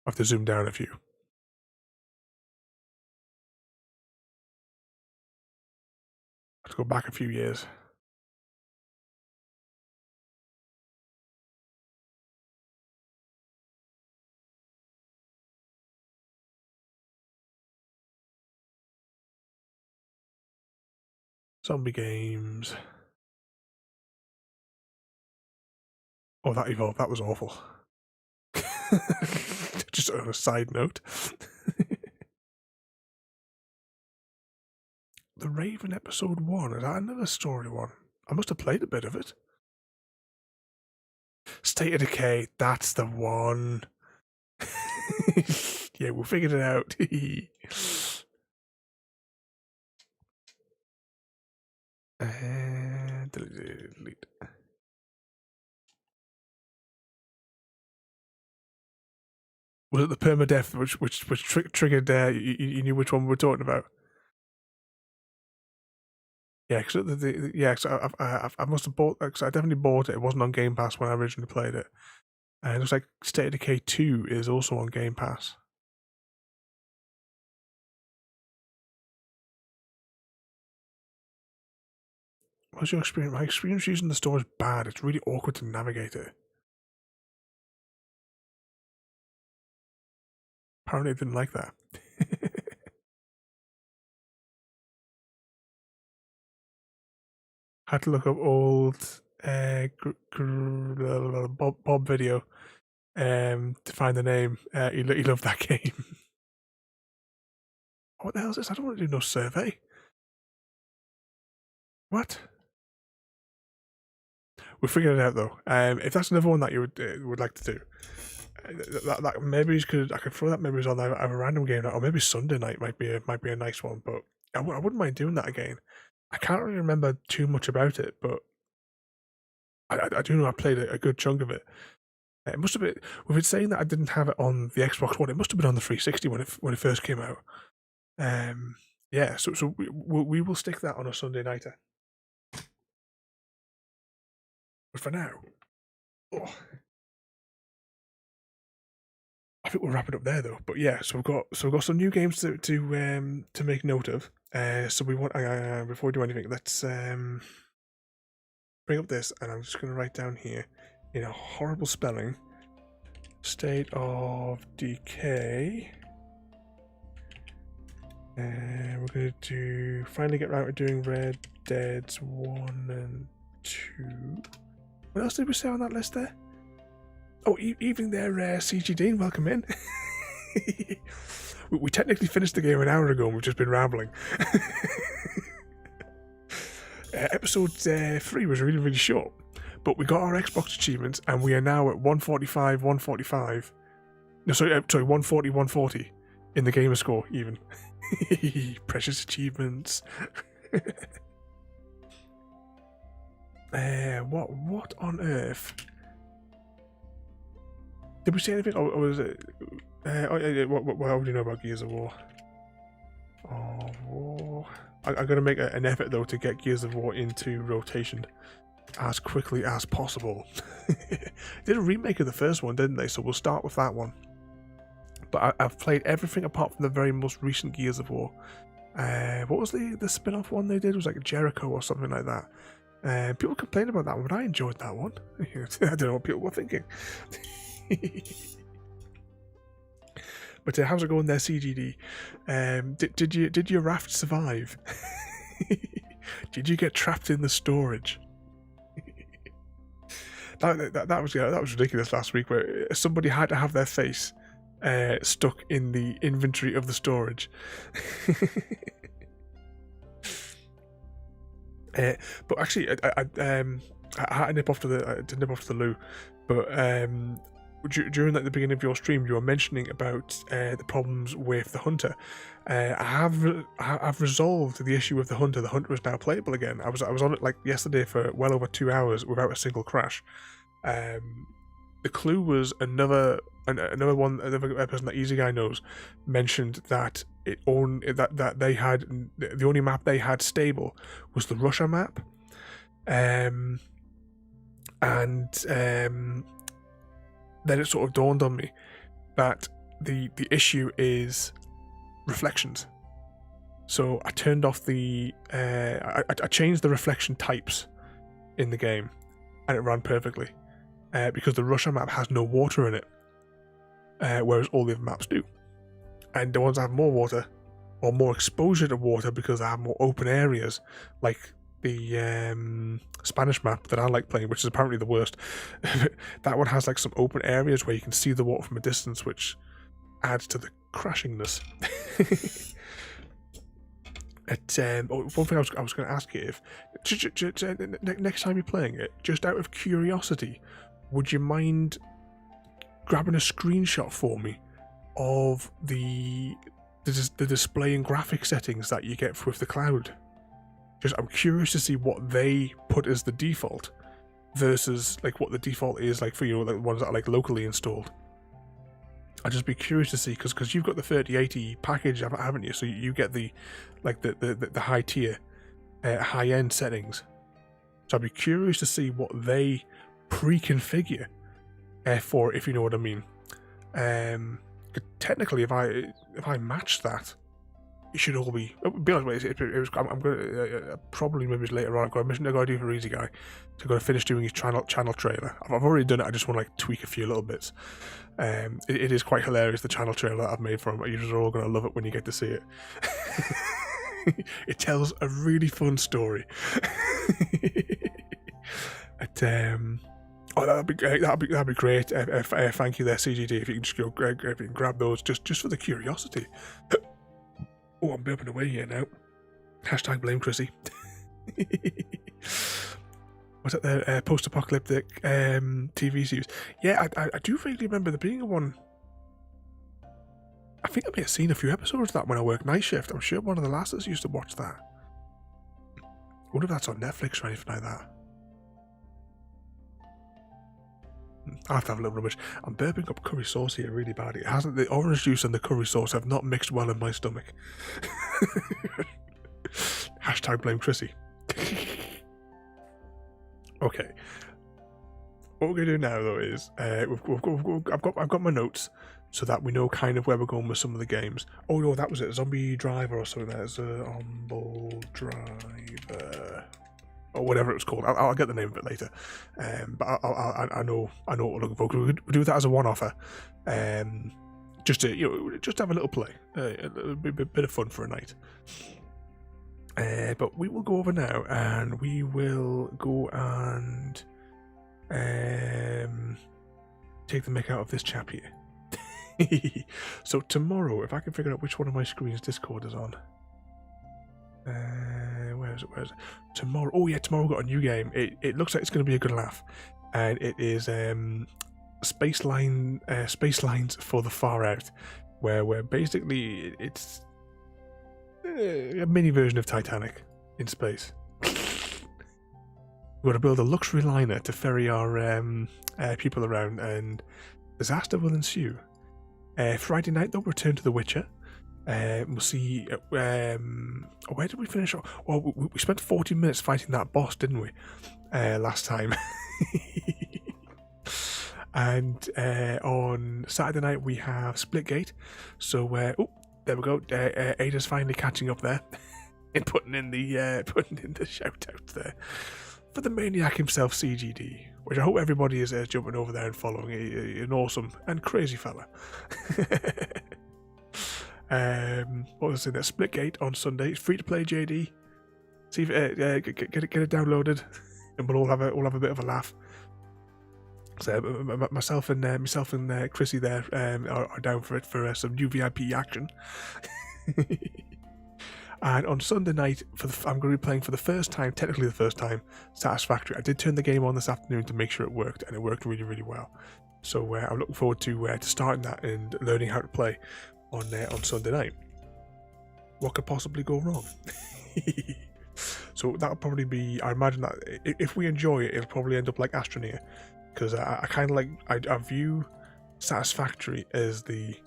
I have to zoom down a few. I have to go back a few years. Zombie games. Oh, that evolved. That was awful. Just on a side note. The Raven episode 1. Is that another story one? I must have played a bit of it. State of Decay. That's the one. Yeah, we figured it out. And delete. Was it the permadeath which triggered? You knew which one we were talking about. Yeah, because I must have bought. Cause I definitely bought it. It wasn't on Game Pass when I originally played it. And it looks like State of Decay 2 is also on Game Pass. What's your experience? My experience using the store is bad. It's really awkward to navigate it. Apparently, I didn't like that. Had to look up old Bob video to find the name. He loved that game. What the hell is this? I don't want to do no survey. What? We'll figure it out though. If that's another one that you would like to do, that maybe I could throw that maybe on a random game night, or maybe Sunday night might be a nice one. But I wouldn't mind doing that again. I can't really remember too much about it, but I do know I played a good chunk of it. It must have been. We've been saying that I didn't have it on the Xbox One. It must have been on the 360 when it first came out. Yeah. So we will stick that on a Sunday nighter. But for now, I think we'll wrap it up there though. But yeah, so we've got some new games to make note of. So we want before we do anything, let's bring up this, and I'm just going to write down here in a horrible spelling, State of Decay. We're going to finally get around to doing Red Dead 1 and 2. What else did we say on that list there? Oh, evening there, CG Dean, welcome in. We technically finished the game an hour ago and we've just been rambling. Episode 3 was really, really short, but we got our Xbox achievements and we are now at 145. No, sorry, 140, 140 in the gamer score, even. Precious achievements. What on earth? Did we say anything? Or was it? What do you know about Gears of War? I'm going to make an effort though to get Gears of War into rotation as quickly as possible. Did a remake of the first one, didn't they? So we'll start with that one. But I've played everything apart from the very most recent Gears of War. What was the spin-off one they did? It was like Jericho or something like that. People complained about that one, but I enjoyed that one. I don't know what people were thinking. But how's it going there, CGD? Did your raft survive? Did you get trapped in the storage? that was ridiculous last week, where somebody had to have their face stuck in the inventory of the storage. But actually, I had to nip off to the loo. But during the beginning of your stream, you were mentioning about the problems with the hunter. I've resolved the issue with the hunter. The hunter is now playable again. I was on it like yesterday for well over 2 hours without a single crash. The clue was another person that Easy Guy knows mentioned that that they had the only map they had stable was the Russia map, and then it sort of dawned on me that the issue is reflections. So I turned off I changed the reflection types in the game, and it ran perfectly. Because the Russia map has no water in it, whereas all the other maps do. And the ones that have more water, or more exposure to water because they have more open areas, like the Spanish map that I like playing, which is apparently the worst. That one has like some open areas where you can see the water from a distance, which adds to the crashingness. One thing I was going to ask you, if next time you're playing it, just out of curiosity, would you mind grabbing a screenshot for me of the display and graphic settings that you get with the cloud? I'm curious to see what they put as the default versus like what the default is like for like ones that are like locally installed. I'd just be curious to see, because you've got the 3080 package, haven't you? So you get the high tier, high end settings. So I'd be curious to see what they pre-configure for, if you know what I mean. Technically, if I match that, it should all be. Be honest with you, I'm going to probably maybe later on. I've got a mission I've got to do for Easy Guy. So I've got to finish doing his channel trailer. I've already done it. I just want to like tweak a few little bits. It is quite hilarious, the channel trailer that I've made for him. You're all going to love it when you get to see it. It tells a really fun story. That'd be great. That'd be great. Thank you there, CGD. If you can just go, if you can grab those, just for the curiosity. Oh, I'm burping away here now. Hashtag blame Chrissy. Was that the post-apocalyptic TV series? Yeah, I do vaguely remember there being one. I think I may have seen a few episodes of that when I worked night shift. I'm sure one of the lasses used to watch that. I wonder if that's on Netflix or anything like that. I'll have to have a little rubbish. I'm burping up curry sauce here really bad. It hasn't. The orange juice and the curry sauce have not mixed well in my stomach. Hashtag blame Chrissy. Okay. What we're gonna do now though is I've got my notes so that we know kind of where we're going with some of the games. Oh no, that was it. Zombie Driver or something. There's a Humble Driver. Or whatever it was called. I'll get the name of it later. But I know what we're looking for. We'll do that as a one-offer. Just to just have a little play, a bit of fun for a night. But we will go over now, and we will go and take the mick out of this chap here. So tomorrow, if I can figure out which one of my screens Discord is on. Where is it? Tomorrow. Oh yeah, tomorrow we've got a new game. It looks like it's going to be a good laugh, and it is Space Lines for the Far Out, where basically it's a mini version of Titanic in space. We've got to build a luxury liner to ferry our people around, and disaster will ensue. Friday night though, return to The Witcher. We'll see. Where did we finish? Well, we spent 40 minutes fighting that boss, didn't we? Last time. And on Saturday night we have Splitgate. So there we go. Ada's finally catching up there and putting in the shout outs there for the maniac himself, CGD. Which I hope everybody is jumping over there and following. An awesome and crazy fella. What was it? Splitgate on Sunday. It's free to play, JD. See if get it downloaded, and we'll all have a bit of a laugh. So myself and Chrissy there are down for it for some new VIP action. And on Sunday night, I'm going to be playing for the first time, technically the first time, Satisfactory. I did turn the game on this afternoon to make sure it worked, and it worked really, really well. So I'm looking forward to starting that and learning how to play on Sunday night. What could possibly go wrong? So that'll probably be, I imagine that if we enjoy it, it'll probably end up like Astroneer, because I kind of I view Satisfactory as the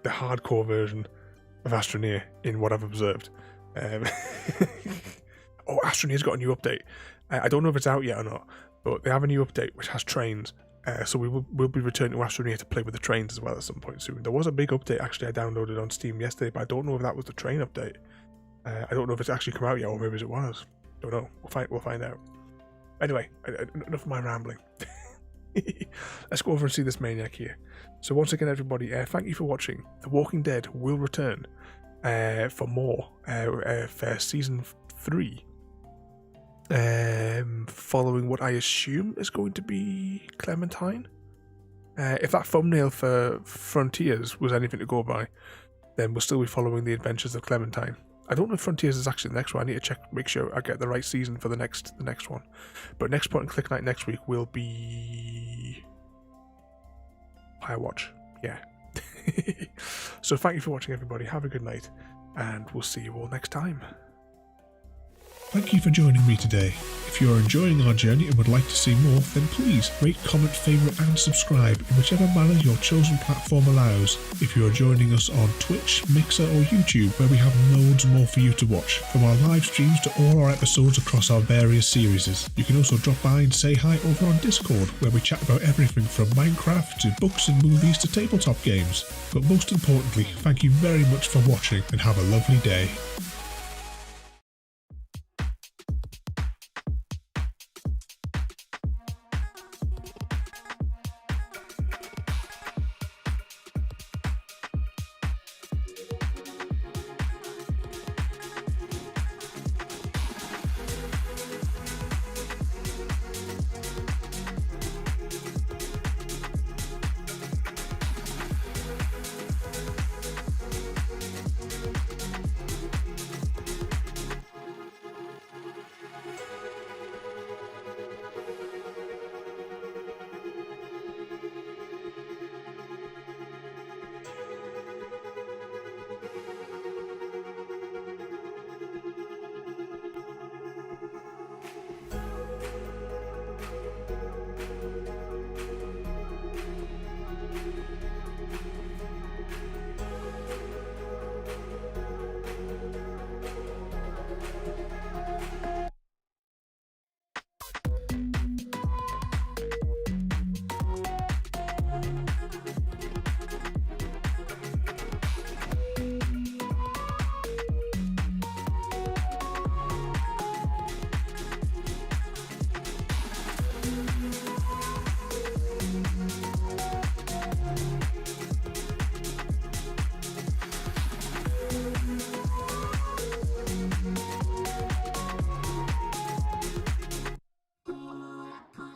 hardcore version of Astroneer in what I've observed. Oh, Astroneer's got a new update. I don't know if it's out yet or not, but they have a new update which has trains. So we'll be returning to Astroneer to play with the trains as well at some point soon. There was a big update actually I downloaded on Steam yesterday, but I don't know if that was the train update. I don't know if it's actually come out yet, or maybe it was. Don't know. We'll find out. Anyway, enough of my rambling. Let's go over and see this maniac here. So once again, everybody, thank you for watching. The Walking Dead will return for more for season 3. Following what I assume is going to be Clementine. If that thumbnail for Frontiers was anything to go by, then we'll still be following the adventures of Clementine. I don't know if Frontiers is actually the next one. I need to check, make sure I get the right season for the next one. But next point and click night next week will be Firewatch. Yeah. So thank you for watching, everybody. Have a good night, and we'll see you all next time. Thank you for joining me today. If you are enjoying our journey and would like to see more, then please rate, comment, favourite and subscribe in whichever manner your chosen platform allows. If you are joining us on Twitch, Mixer or YouTube, where we have loads more for you to watch, from our live streams to all our episodes across our various series. You can also drop by and say hi over on Discord, where we chat about everything from Minecraft to books and movies to tabletop games. But most importantly, thank you very much for watching and have a lovely day.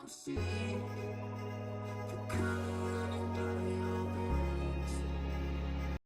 See